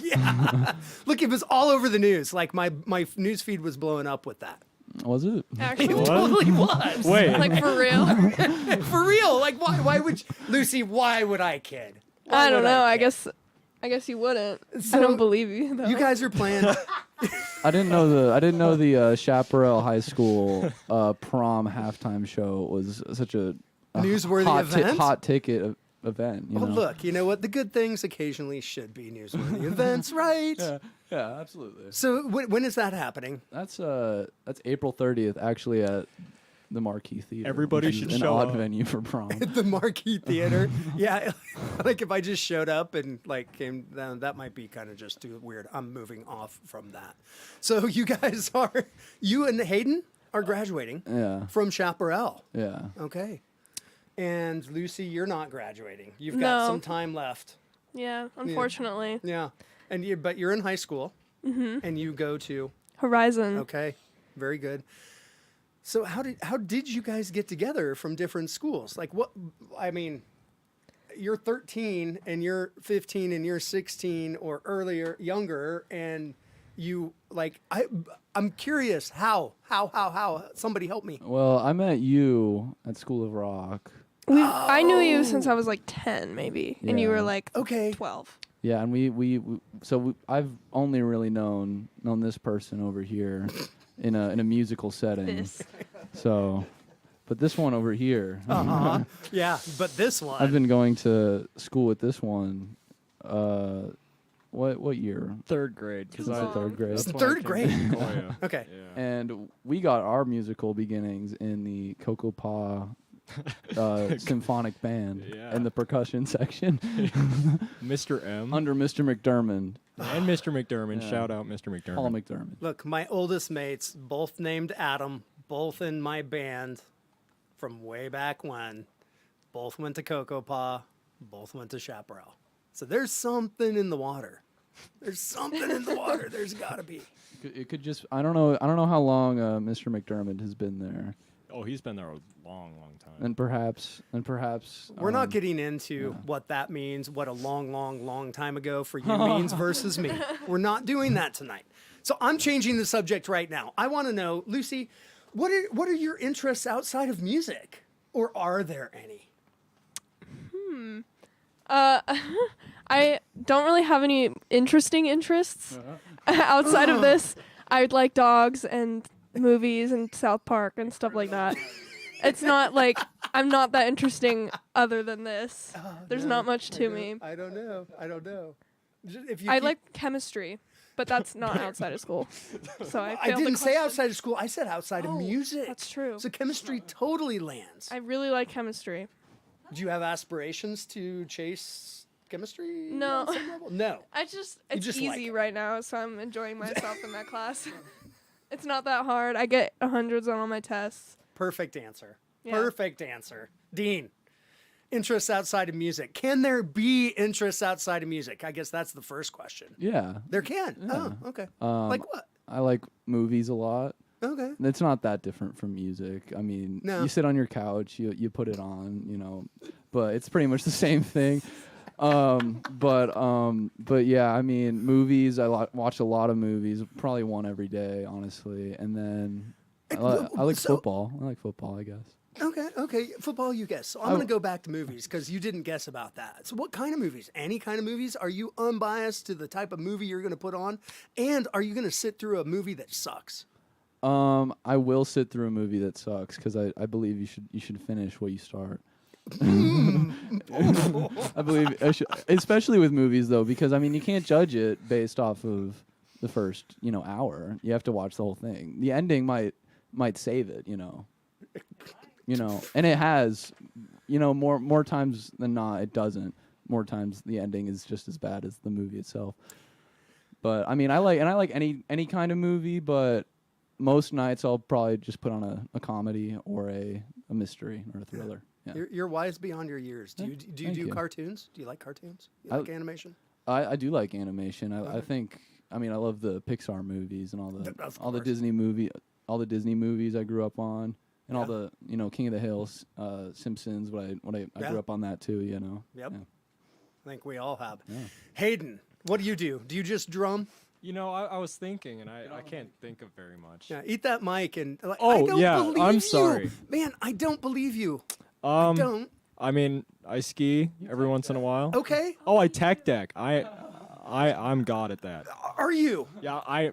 Yeah. Look, it was all over the news. Like my news feed was blowing up with that.
Was it?
Actually,
It totally was.
Wait.
like for real.
For real. Like why would you, Lucy, why would I kid? Why
I don't
would
know. I
kid?
guess you wouldn't.
So,
I don't believe you though.
You guys are playing.
I didn't know the Chaparral High School prom halftime show was such a
Newsworthy event?
hot ticket event. You
Well,
know?
look, you know what? The good things occasionally should be newsworthy events, right?
Yeah, absolutely.
So when is that happening?
That's April 30th, actually at the Marquee Theater.
Everybody
which is
should
an
show
odd
up.
venue for prom.
At the Marquee Theater. Yeah, like if I just showed up and like came down, that might be kind of just too weird. I'm moving off from that. So you guys you and Hayden? are graduating
Yeah.
from Chaparral.
Yeah.
Okay. And Lucy, you're not graduating. You've
No.
got some time left.
Yeah, unfortunately.
Yeah. But you're in high school. And you go to
Horizon.
okay. Very good. So how did you guys get together from different schools? Like what I mean, you're 13 and you're 15 and you're 16 or earlier, younger, and you like I'm curious how somebody help me.
Well, I met you at School of Rock.
I knew you since I was like 10, maybe, and you
Yeah.
were like
Okay.
12.
Yeah, and I've only really known this person over here in a musical setting.
This.
So, but this one over here,
Yeah, but this one.
I've been going to school with this one. What year?
Third grade, because
Too
I
long.
Third grade.
that's when I
Third
came-
grade?
Oh yeah.
Okay.
Yeah.
And we got our musical beginnings in the Cocoa Pa symphonic band
Yeah.
in the percussion section
Mr. M
under Mr. McDermott,
and Mr. McDermott.
Yeah.
Shout out Mr. McDermott.
Paul McDermott.
Look, my oldest mates, both named Adam, both in my band from way back when, both went to Cocoa Pa, both went to Chaparral. So there's something in the water. There's something in the water. There's got to be.
It could just I don't know how long Mr. McDermott has been there,
Oh, he's been there a long time.
and perhaps
We're not getting into what that means, what a long time ago for you means versus me. We're not doing that tonight. So I'm changing the subject right now. I want to know, Lucy, what are your interests outside of music, or are there any?
I don't really have any interesting interests outside of this. I would like dogs and movies and South Park and stuff like that. It's not like I'm not that interesting other than this. There's not much to me.
I don't know. If you
I
keep-
like chemistry, but that's not outside of school. So I
I
failed the
didn't say
question.
outside of school. I said outside of music.
That's true.
So chemistry totally lands.
I really like chemistry.
Do you have aspirations to chase chemistry?
No.
on some level? No.
It's
just like
easy
it.
right now, so I'm enjoying myself in that class. It's not that hard. I get 100s on all my tests.
Perfect answer.
Yeah.
Perfect answer. Dean, interests outside of music. Can there be interests outside of music? I guess that's the first question.
Yeah,
There can. Oh, okay. Like what?
I like movies a lot.
Okay.
It's not that different from music. I mean,
No.
you sit on your couch, you put it on, but it's pretty much the same thing. But yeah, I mean, movies. I watch a lot of movies, probably one every day, honestly. And then I like
So-
football. I like football, I guess.
Okay. Football, you guess. So I'm going to go back to movies because you didn't guess about that. So what kind of movies? Any kind of movies? Are you unbiased to the type of movie you're going to put on? And are you going to sit through a movie that sucks?
I will sit through a movie that sucks because I believe you should finish what you start. I believe, especially with movies though, because I mean you can't judge it based off of the first hour. You have to watch the whole thing. The ending might save it, and it has, more times than not it doesn't. More times the ending is just as bad as the movie itself. But I mean I like any kind of movie, but most nights I'll probably just put on a comedy or a mystery or a thriller. Yeah.
You're wise beyond your years. Do you
Thank
do
you.
cartoons? Do you like cartoons? You
I-
like animation?
I do like animation. I think I love the Pixar movies and all the
Of
all the
course.
Disney movies I grew up on, and all the King of the Hill, Simpsons. I
Yeah.
grew up on that too.
Yep.
Yeah.
I think we all have.
Yeah.
Hayden, what do you do? Do you just drum?
I was thinking, and I can't think of very much.
Yeah, eat that mic and like,
Oh,
I don't
yeah,
believe
I'm
you.
sorry.
Man, I don't believe you. I don't.
I mean, I ski every once in a while.
Okay.
Oh, I tech deck. I'm god at that.
Are you?
Yeah,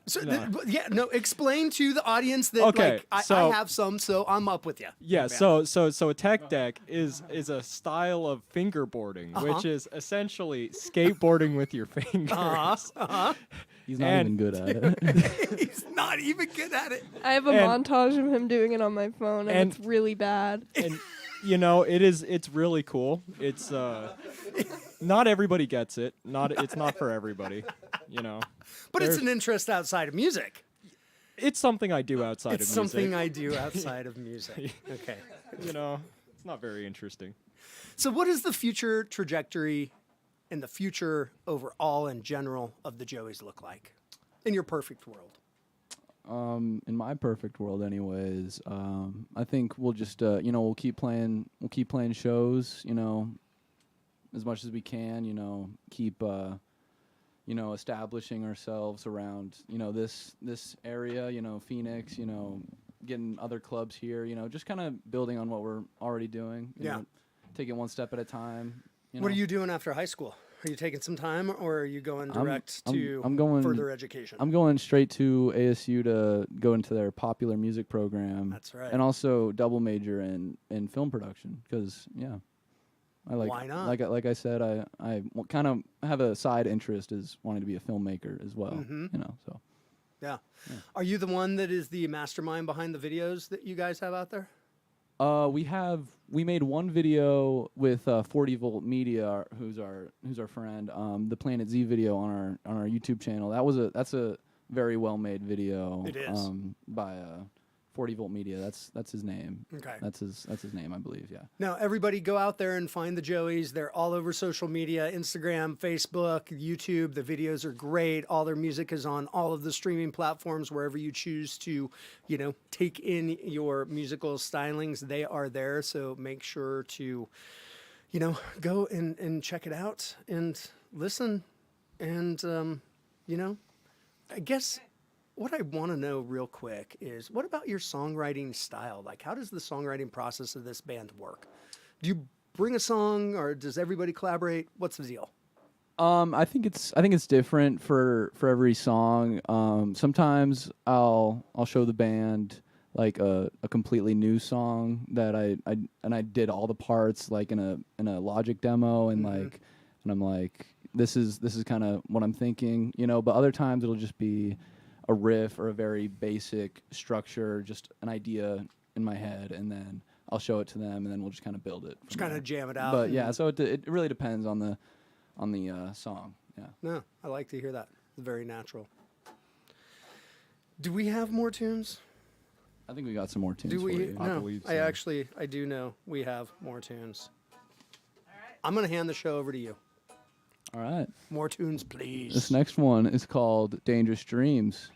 So
No.
explain to the audience that
Okay,
I
so-
have some, so I'm up with you.
Yeah, so a tech deck is a style of fingerboarding, which is essentially skateboarding with your fingers.
He's not
And-
even good at it.
He's not even good at it.
I have a
And-
montage of him doing it on my phone, and
and-
it's really bad.
And it's really cool. It's not everybody gets it. It's not for everybody,
But it's
There's-
an interest outside of music.
It's something I do outside
It's
of music.
something I do outside of music. Okay.
You know, it's not very interesting.
So what is the future trajectory and the future overall in general of the Joeys look like in your perfect world?
In my perfect world, anyways, I think we'll just, we'll keep playing shows, as much as we can, keep, establishing ourselves around, this area, Phoenix, getting other clubs here, just kind of building on what we're already doing. You know, take it one step at a time.
What are you doing after high school? Are you taking some time, or are you going direct to
I'm going
further education?
I'm going straight to ASU to go into their popular music program.
That's right.
And also double major in film production because I like.
Why not?
Like I said, I kind of have a side interest is wanting to be a filmmaker as well. So.
Yeah. Are you the one that is the mastermind behind the videos that you guys have out there?
We made one video with 40 Volt Media, who's our friend. The Planet Z video on our YouTube channel. That's a very well made video.
It is.
By 40 Volt Media. That's his name.
Okay.
That's his name, I believe. Yeah.
Now, everybody go out there and find the Joeys. They're all over social media, Instagram, Facebook, YouTube. The videos are great. All their music is on all of the streaming platforms, wherever you choose to, take in your musical stylings. They are there. So make sure to, go and check it out and listen. And, I guess what I want to know real quick is, what about your songwriting style? Like, how does the songwriting process of this band work? Do you bring a song, or does everybody collaborate? What's the deal?
I think it's different for every song. Sometimes I'll show the band like a completely new song that I did all the parts like in a Logic demo and and I'm like, this is kind of what I'm thinking, but other times it'll just be a riff or a very basic structure, just an idea in my head, and then I'll show it to them, and then we'll just kind of build it.
Just kind of jam it out.
But yeah, so it really depends on the song. Yeah.
No, I like to hear that. It's very natural. Do we have more tunes?
I think we got some more tunes.
Do we?
For you.
No, I do know we have more tunes. I'm going to hand the show over to you.
All right.
More tunes, please.
This next one is called Dangerous Dreams.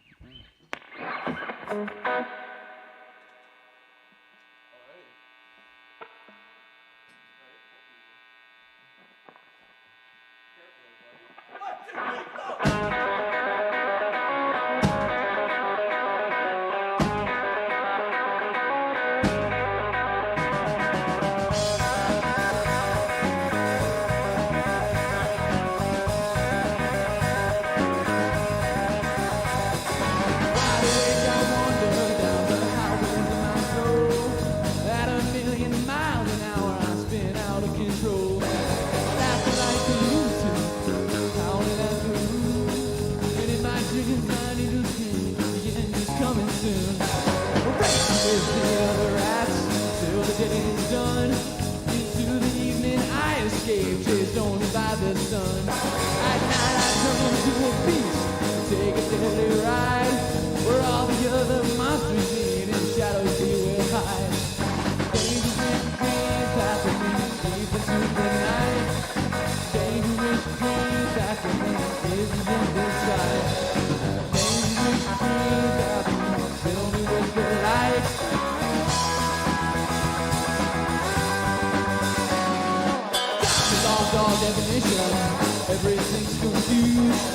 Everything's confused.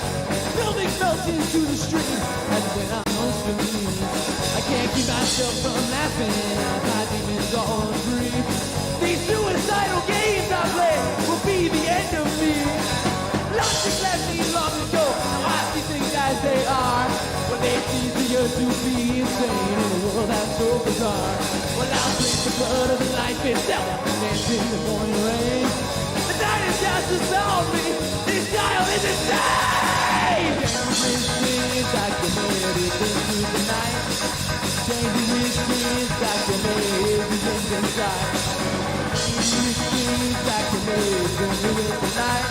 Buildings melt into the street. That's when I'm most amused. I can't keep myself from laughing. My demons all agree. These suicidal games I play will be the end of me. Logic left me long ago. Now I see things as they are. When it's easier to be insane in a world that's so bizarre. Well, I'll drink the blood of life itself and dance in the morning rain. The night is just to solve me. This dial is insane! Dangerous dreams like you made everything through the night. Dangerous dreams like you made everything inside. Dangerous dreams like you made when you're with the night.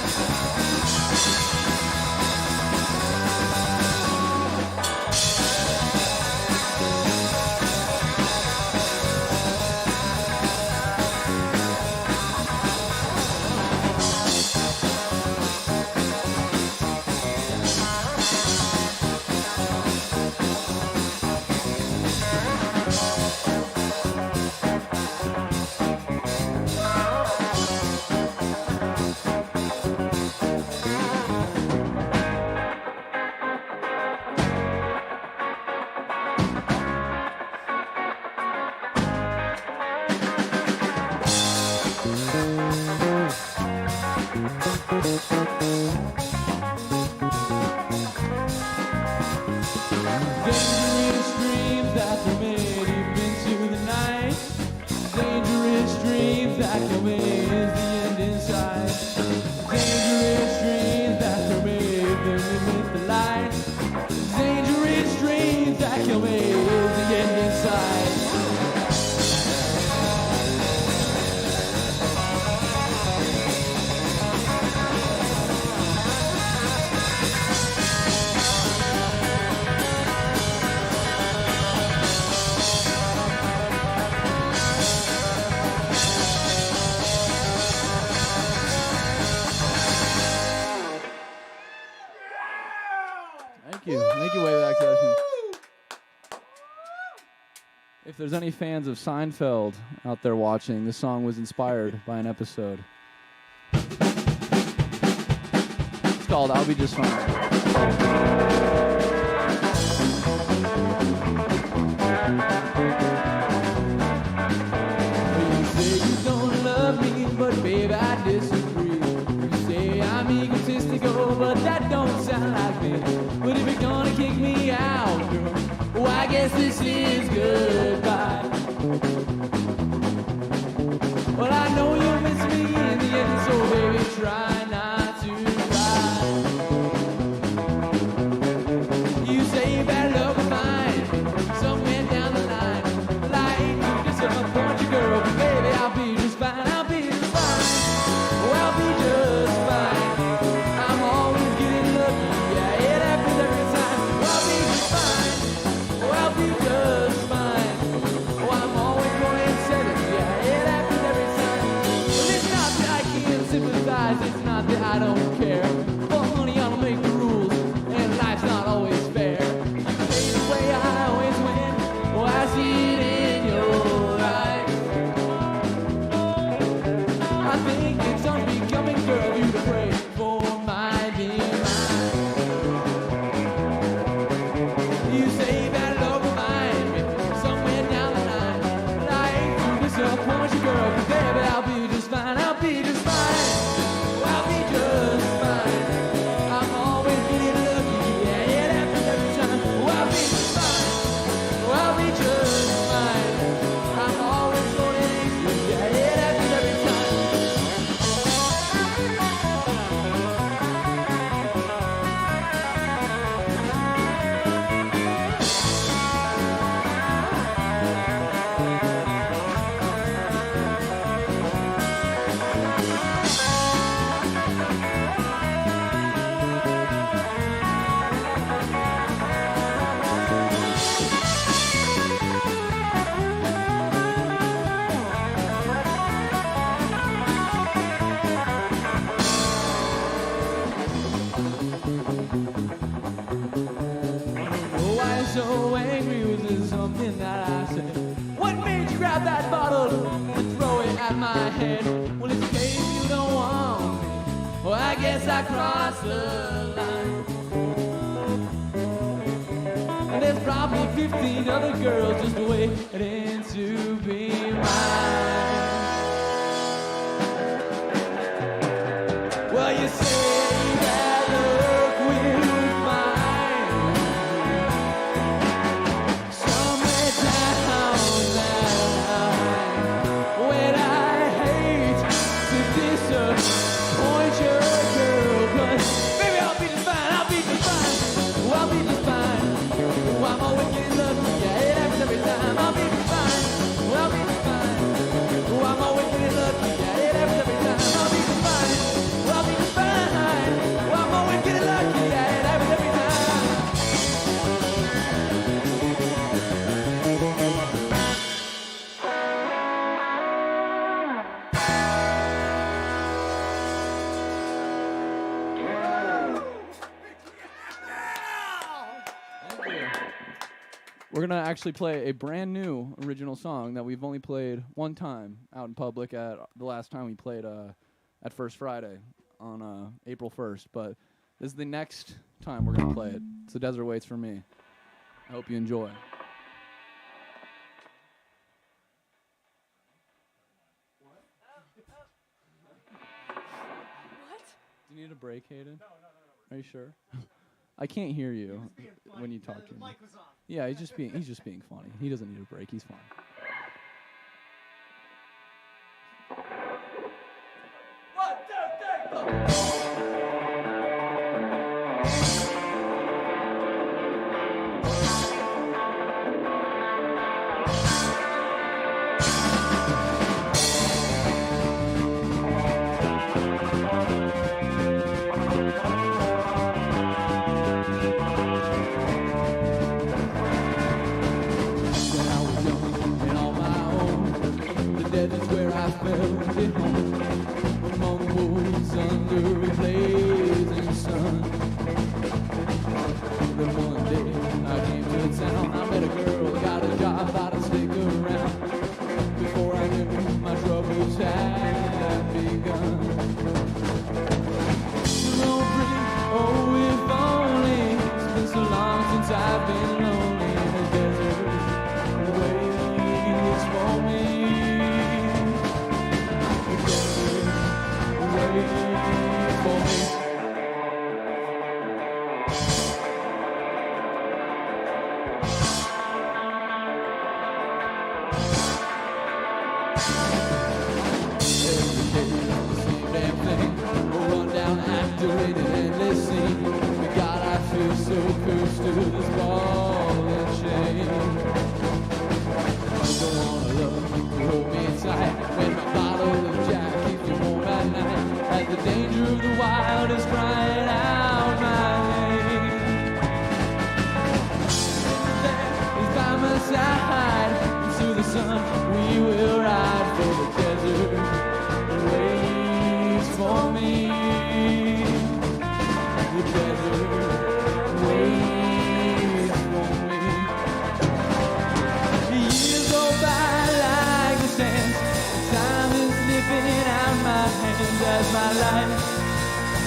Dangerous dreams that come in deep into the night. Dangerous dreams that come in is the end inside. Dangerous dreams that come in with the light. Dangerous dreams that come in is the end inside.
Thank you, Wayback Sessions. If there's any fans of Seinfeld out there watching, this song was inspired by an episode. It's called I'll Be Just Fine.
You say you don't love me, but babe, I disagree. You say I'm egotistical, but that don't sound like me. But if you're gonna kick me out, girl, well, I guess this is goodbye. Well, I know you'll miss me in the end, so baby, try not to cry. You say bad love will find somewhere down the line. Well, I ain't to disappoint you, girl, but baby, I'll be just fine. I'll be just fine. Oh, I'll be just fine. I'm always getting lucky. Yeah, it happens every time. Oh, I'll be just fine. Oh, I'll be just fine. Oh, I'm always going 70. Yeah, it happens every time. Well, it's not that I can't sympathize. It's not that I don't care. But honey, I'll make the rules, and life's not always fair. You say the way I always win. Oh, I see it in your eyes. I think it's unbecoming, girl, you to pray for my demise. You say that love will find me somewhere down the line. But I hate to disappoint you, girl, but baby, I'll be just fine. I'll be just fine. Oh, I'll be just fine. I'm always getting lucky. Yeah, it happens every time. Oh, I'll be just fine. Oh, I'll be just fine. I'm always going easy. Yeah, it happens every time. Oh, why so angry? Was it something that I said? What made you grab that bottle and throw it at my head? Well, it's okay if you don't want me. Well, I guess I crossed the line. And there's probably 15 other girls just waiting to be mine. Well, you say that look will find somewhere down that line. When I hate to disappoint your girl, but baby, I'll be just fine. I'll be just fine. Oh, I'll be just fine. Oh, I'm always getting lucky. Yeah, it happens every time. I'll be just fine. Oh, I'll be just fine. Oh, I'm always getting lucky. Yeah, it happens every time. I'll be just fine. Oh, I'll be just fine. Oh, I'm always getting lucky. Yeah, it happens every time.
We're going to actually play a brand new original song that we've only played one time out in public at the last time we played at First Friday on April 1st. But this is the next time we're going to play it. It's The Desert Waits for Me. I hope you enjoy. Do you need a break, Hayden? No. Are you sure? I can't hear you when you talk to me.
Mic was off.
Yeah, he's just being funny. He doesn't need a break. He's fine. When I was young and on my own, the desert's where I felt at home. Among the woods under a blazing sun. Then one day I came to town. I met a girl, got a job, thought I'd stick around. Before I knew my troubles had begun. So pretty, oh if only. It's been so long since I've been lonely in the desert. Waits for me. The desert waits for me. Activated endless scene. God, I feel so cursed to this ball and chain. I don't wanna love you to hold me tight when my bottle of Jack keeps me warm at night. As the danger of the wild is crying out my name. He's by my side. Into the sun we will ride for the desert. Waits for me. The desert waits for me. The years go by like the sands. Time is slipping out my hands as my life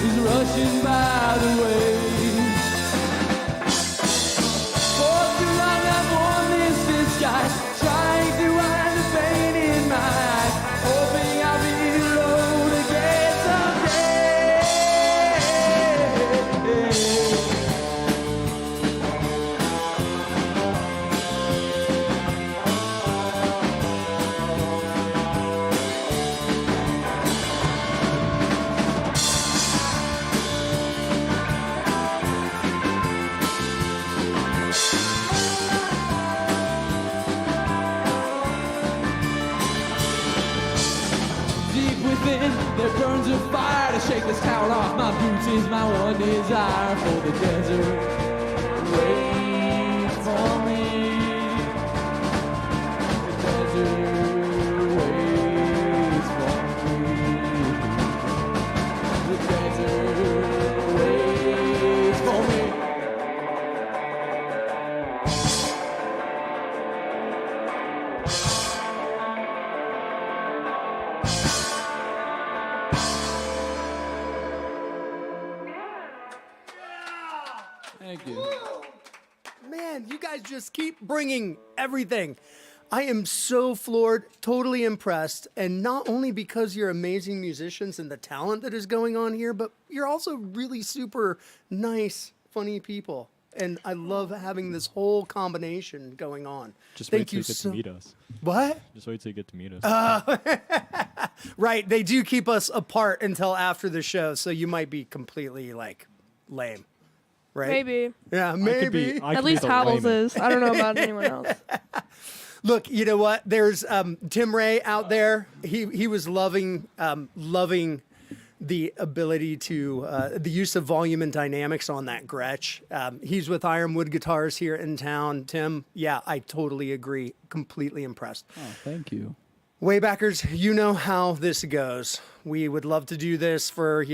is rushing by the waves. For too long I've worn this disguise, trying to hide the pain in my eyes, hoping I'll be alone again someday. Deep within, there burns a fire to shake this tower off my boots is my one desire. For the desert waits for me. The desert waits for me. The desert waits for me. Thank you.
Man, you guys just keep bringing everything. I am so floored, totally impressed, and not only because you're amazing musicians and the talent that is going on here, but you're also really super nice, funny people. And I love having this whole combination going on.
Just
Thank
wait till
you
you get
so-
to meet us.
What?
Just wait till you get to meet us.
Right, they do keep us apart until after the show, so you might be completely like lame. Right?
Maybe.
Yeah,
I
maybe.
could be
At least
the
Howells
layman.
is. I don't know about anyone else.
Look, you know what? There's Tim Ray out there. He was loving the ability to the use of volume and dynamics on that Gretsch. He's with Ironwood Guitars here in town. Tim, yeah, I totally agree. Completely impressed.
Oh, thank you.
WayBackers, you know how this goes. We would love to do this for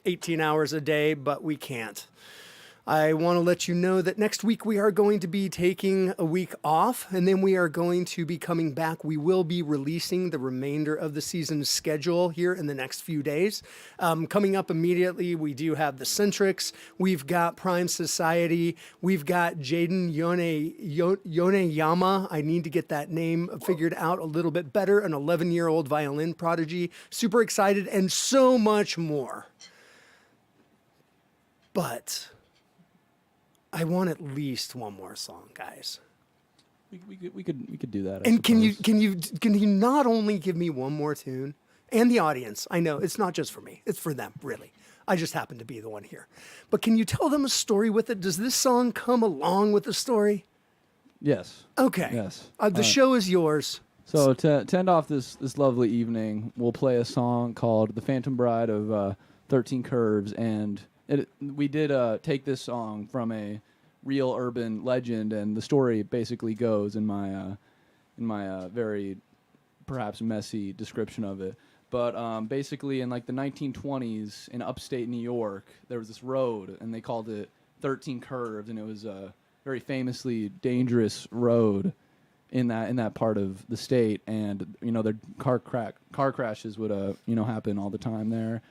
18 hours a day, but we can't. I want to let you know that next week we are going to be taking a week off, and then we are going to be coming back. We will be releasing the remainder of the season's schedule here in the next few days. Coming up immediately, we do have the Centrics. We've got Prime Society. We've got Jaden Yoneyama. I need to get that name figured out a little bit better. An 11-year-old violin prodigy. Super excited, and so much more. But I want at least one more song, guys.
We could do that. I
And can
suppose.
you not only give me one more tune, and the audience? I know it's not just for me; it's for them, really. I just happen to be the one here. But can you tell them a story with it? Does this song come along with the story?
Yes.
Okay.
Yes.
The show is yours.
So to end off this lovely evening, we'll play a song called "The Phantom Bride" of 13 Curves, and we did take this song from a real urban legend, and the story basically goes in my very perhaps messy description of it. But basically, in like the 1920s in upstate New York, there was this road, and they called it 13 Curves, and it was a very famously dangerous road in that part of the state. And their car crashes would happen all the time there.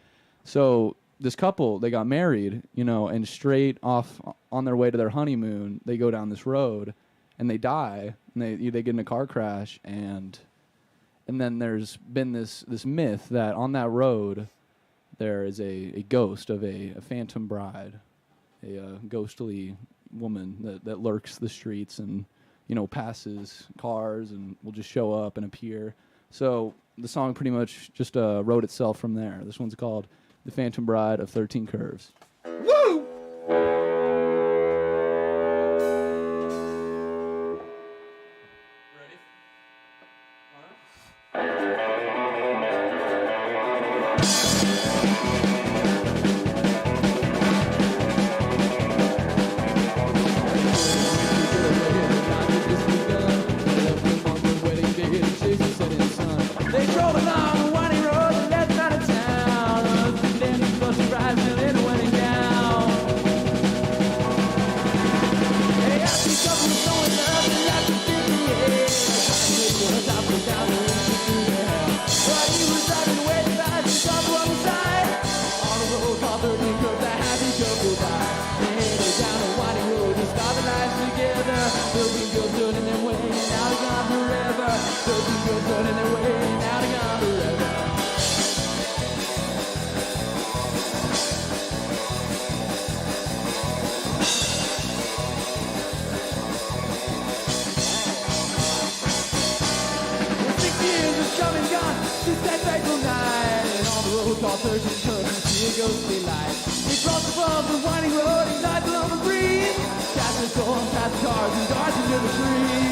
So this couple, they got married, and straight off on their way to their honeymoon, they go down this road, and they die, and they get in a car crash, and then there's been this myth that on that road there is a ghost of a phantom bride, a ghostly woman that lurks the streets and passes cars and will just show up and appear. So the song pretty much just wrote itself from there. This one's called "The Phantom Bride of 13 Curves."
Woo!
They drove along a winding road and left out of town. Then he was surprised and it went down. Hey, I see couple going up and that's the thing, yeah. He was up and down and through there. But he was driving way fast and stopped one side. On the road called 13 Curves, a happy couple died. They headed down a winding road and started lives together. 13 girls turning their way and now they're gone forever. 13 girls turning their way and now they're gone forever. Well, 6 years has come and gone since that fateful night. And on the road called 13 Curves, you see a ghostly light. He crossed above the winding road, his eyes below the breeze. Cast the storm, past the cars, and darts into the trees.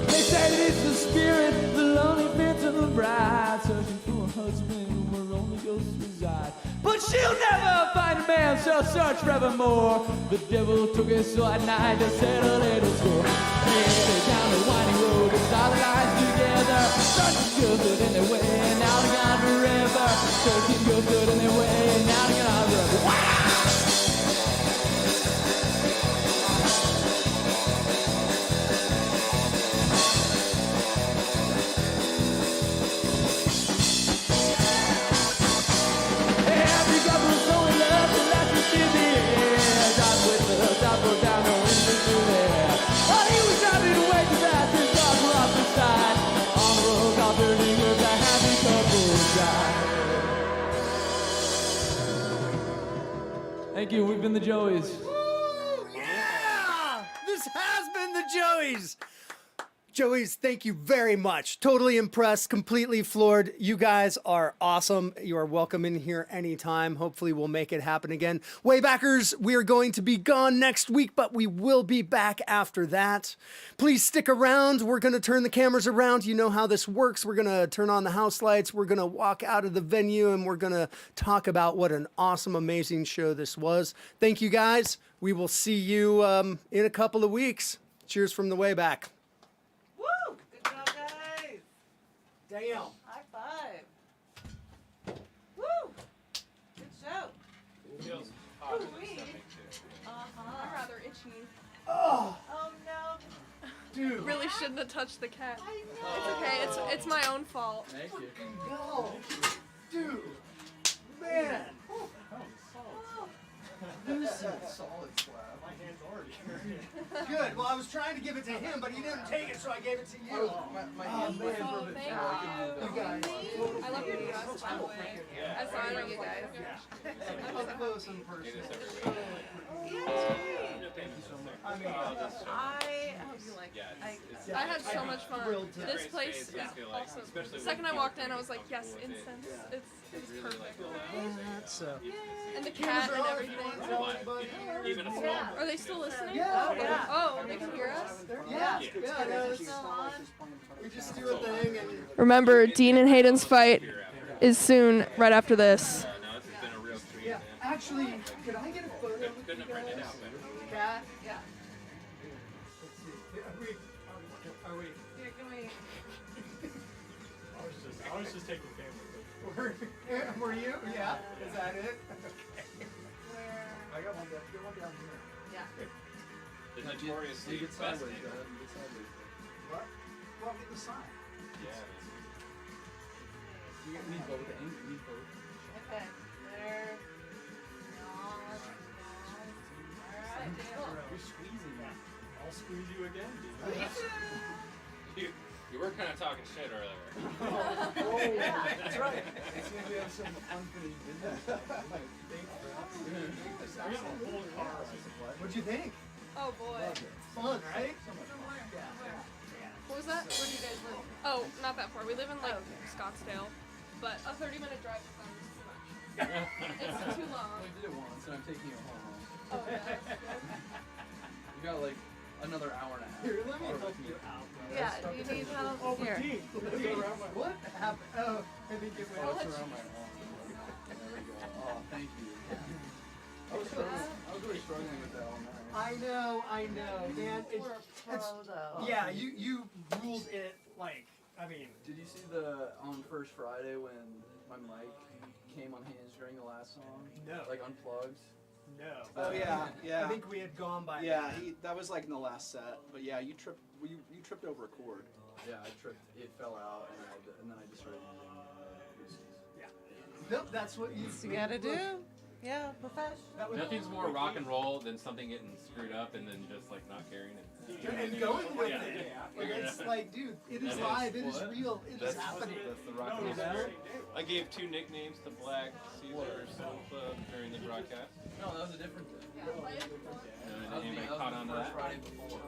They say that it's the spirit, the lonely phantom bride, searching for a husband where only ghosts reside. But she'll never find a man, she'll search forevermore. The devil took her so at night to settle little score. They headed down the winding road and saw the lights together. 13 girls stood in their way and now they're gone forever. 13 girls stood in their way and now they're gone forever. Wow! Thank you. We've been the Joeys.
Yeah! This has been the Joeys. Joeys, thank you very much. Totally impressed, completely floored. You guys are awesome. You are welcome in here anytime. Hopefully we'll make it happen again. WayBackers, we are going to be gone next week, but we will be back after that. Please stick around. We're going to turn the cameras around. You know how this works. We're going to turn on the house lights. We're going to walk out of the venue, and we're going to talk about what an awesome, amazing show this was. Thank you, guys. We will see you in a couple of weeks. Cheers from the way back.
Woo! Good job, guys.
Damn.
High five. Woo! Good show.
Feels hot in the
Ooh-wee.
stomach, too.
I'm rather itchy.
Oh,
Oh no.
dude.
Really shouldn't have touched the cat. It's okay. It's my own fault.
Thank you.
Go, dude, man. Lucy.
Solid slab.
My hand's already.
Good. Well, I was trying to give it to him, but he didn't take it, so I gave it to you.
My hand's
man.
Oh, thank you.
You guys.
I love your dress, by the way. I saw it on you guys.
Up close in person. I mean,
I hope you like it.
I had so much fun.
thrilled to-
This place is awesome. The second I walked in, I was like, yes, incense. It's perfect.
that's
And the cat and everything.
Even a small.
Are they still listening?
Yeah.
Yeah.
Oh, they can hear us?
Yeah, no, it's, we just do a thing and
Remember, Dean and Hayden's fight is soon, right after this.
No, this has been a real treat.
yeah.
Man.
Actually, could I get a photo with
Couldn't
you
have printed
guys?
out better.
Cat?
Yeah.
Let's see. Are we?
Here, can we?
I was just taking camera.
Were you? Yeah. Is that it?
Where?
I got one down here.
Yeah.
The notoriously
Get
best
sideways,
neighbor.
Dad. Get sideways.
What? Well, get the sign.
Yeah.
You need both. You need both.
Okay. There.
You're squeezing me. I'll squeeze you again, dude.
You were kind of talking shit earlier.
That's right.
We have some unfinished business.
We're gonna pull a car.
What'd you think?
Oh boy.
Fun, right?
What was that? Where do you guys live? Oh, not that far. We live in like Scottsdale, but a 30-minute drive to them is too much. It's too long.
We did it once, and I'm taking you home.
Oh yeah.
You got like another hour and a half.
Here, let me help you out.
Yeah, do you need help? Here.
What happened? Oh, I think it
Oh,
went.
it's around my arm. There we go. Oh, thank you. I was really struggling with that all night.
I know, man.
We're a
It's,
pro, though.
yeah, you ruled it like. I mean,
Did you see the on First Friday when my mic came unhinged during the last song?
No.
Like unplugged.
no.
Oh yeah, yeah.
I think we had gone by.
Yeah, that was like in the last set. But yeah, you tripped. You tripped over a chord.
Yeah, I tripped. It fell out, and then I just started using Lucy's.
Yeah. Nope, that's what you.
You gotta do. Yeah, professional.
That was
Nothing's more rock and roll than something getting screwed up and then just like not caring it.
And going with
Yeah.
it. And it's like, dude, it is
That is
live. It is
what?
real. It is
That's,
happening.
that's the rock and roll spirit. I gave 2 nicknames to Black Caesar Soul Club during the broadcast.
No, that was a different thing.
And anybody caught on to
First
that?
Friday before.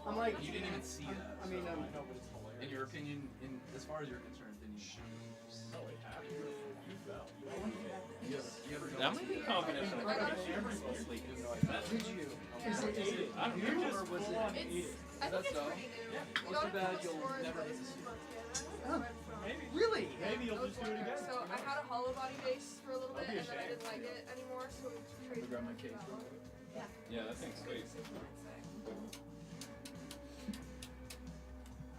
I'm like,
You didn't even see that.
I mean,
in your opinion, as far as you're concerned, then you ever
That might be combination of sleep.
did you? Is it
I don't
new
know.
or was it?
I think it's
so?
pretty new. We
What's
got
too
it
bad
from the
you'll
store
never
and
get to
this
see
month together.
Huh.
Maybe.
Really?
Maybe you'll just do it again.
So I had a hollow body bass for a little bit,
That'd be
and then I
a
didn't like it anymore, so we traded
grab my
it for
case
that
real
one.
quick.
Yeah, that thing's sweet.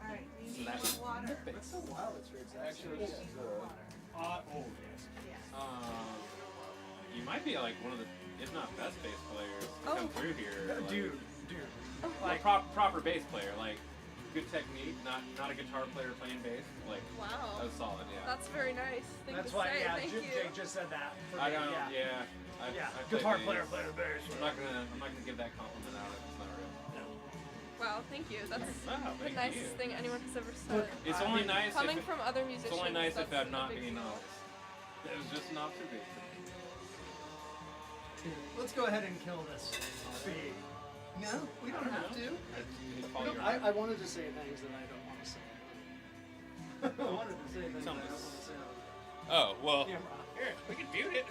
Alright, you need
Slap
more water.
That's so wild. It's your exact
Actually,
same.
Oh yes.
You might be like one of the, if not best bass players to come through here. Like,
Dude.
like proper bass player, like good technique, not a guitar player playing bass. Like
Wow.
that was solid, yeah.
That's very nice. Thing
That's
to
why,
say.
yeah,
Thank you.
Jake just said that. For
I
me,
don't,
yeah.
yeah. I play
Guitar
bass.
player played the bass.
I'm not gonna give that compliment out if it's not real.
Wow, thank you. That's
Wow,
the
thank
nicest
you.
thing anyone has ever said.
It's only nice
Coming
if
from other musicians.
it's only nice if
that's
I'm
a
not
big
being
deal.
honest. It was just an observation.
Let's go ahead and kill this speed. No, we don't have to.
I
I wanted to say things that I don't want to say. I wanted to say things that I don't want to say.
Oh well.
Yeah,
Here, we can do it.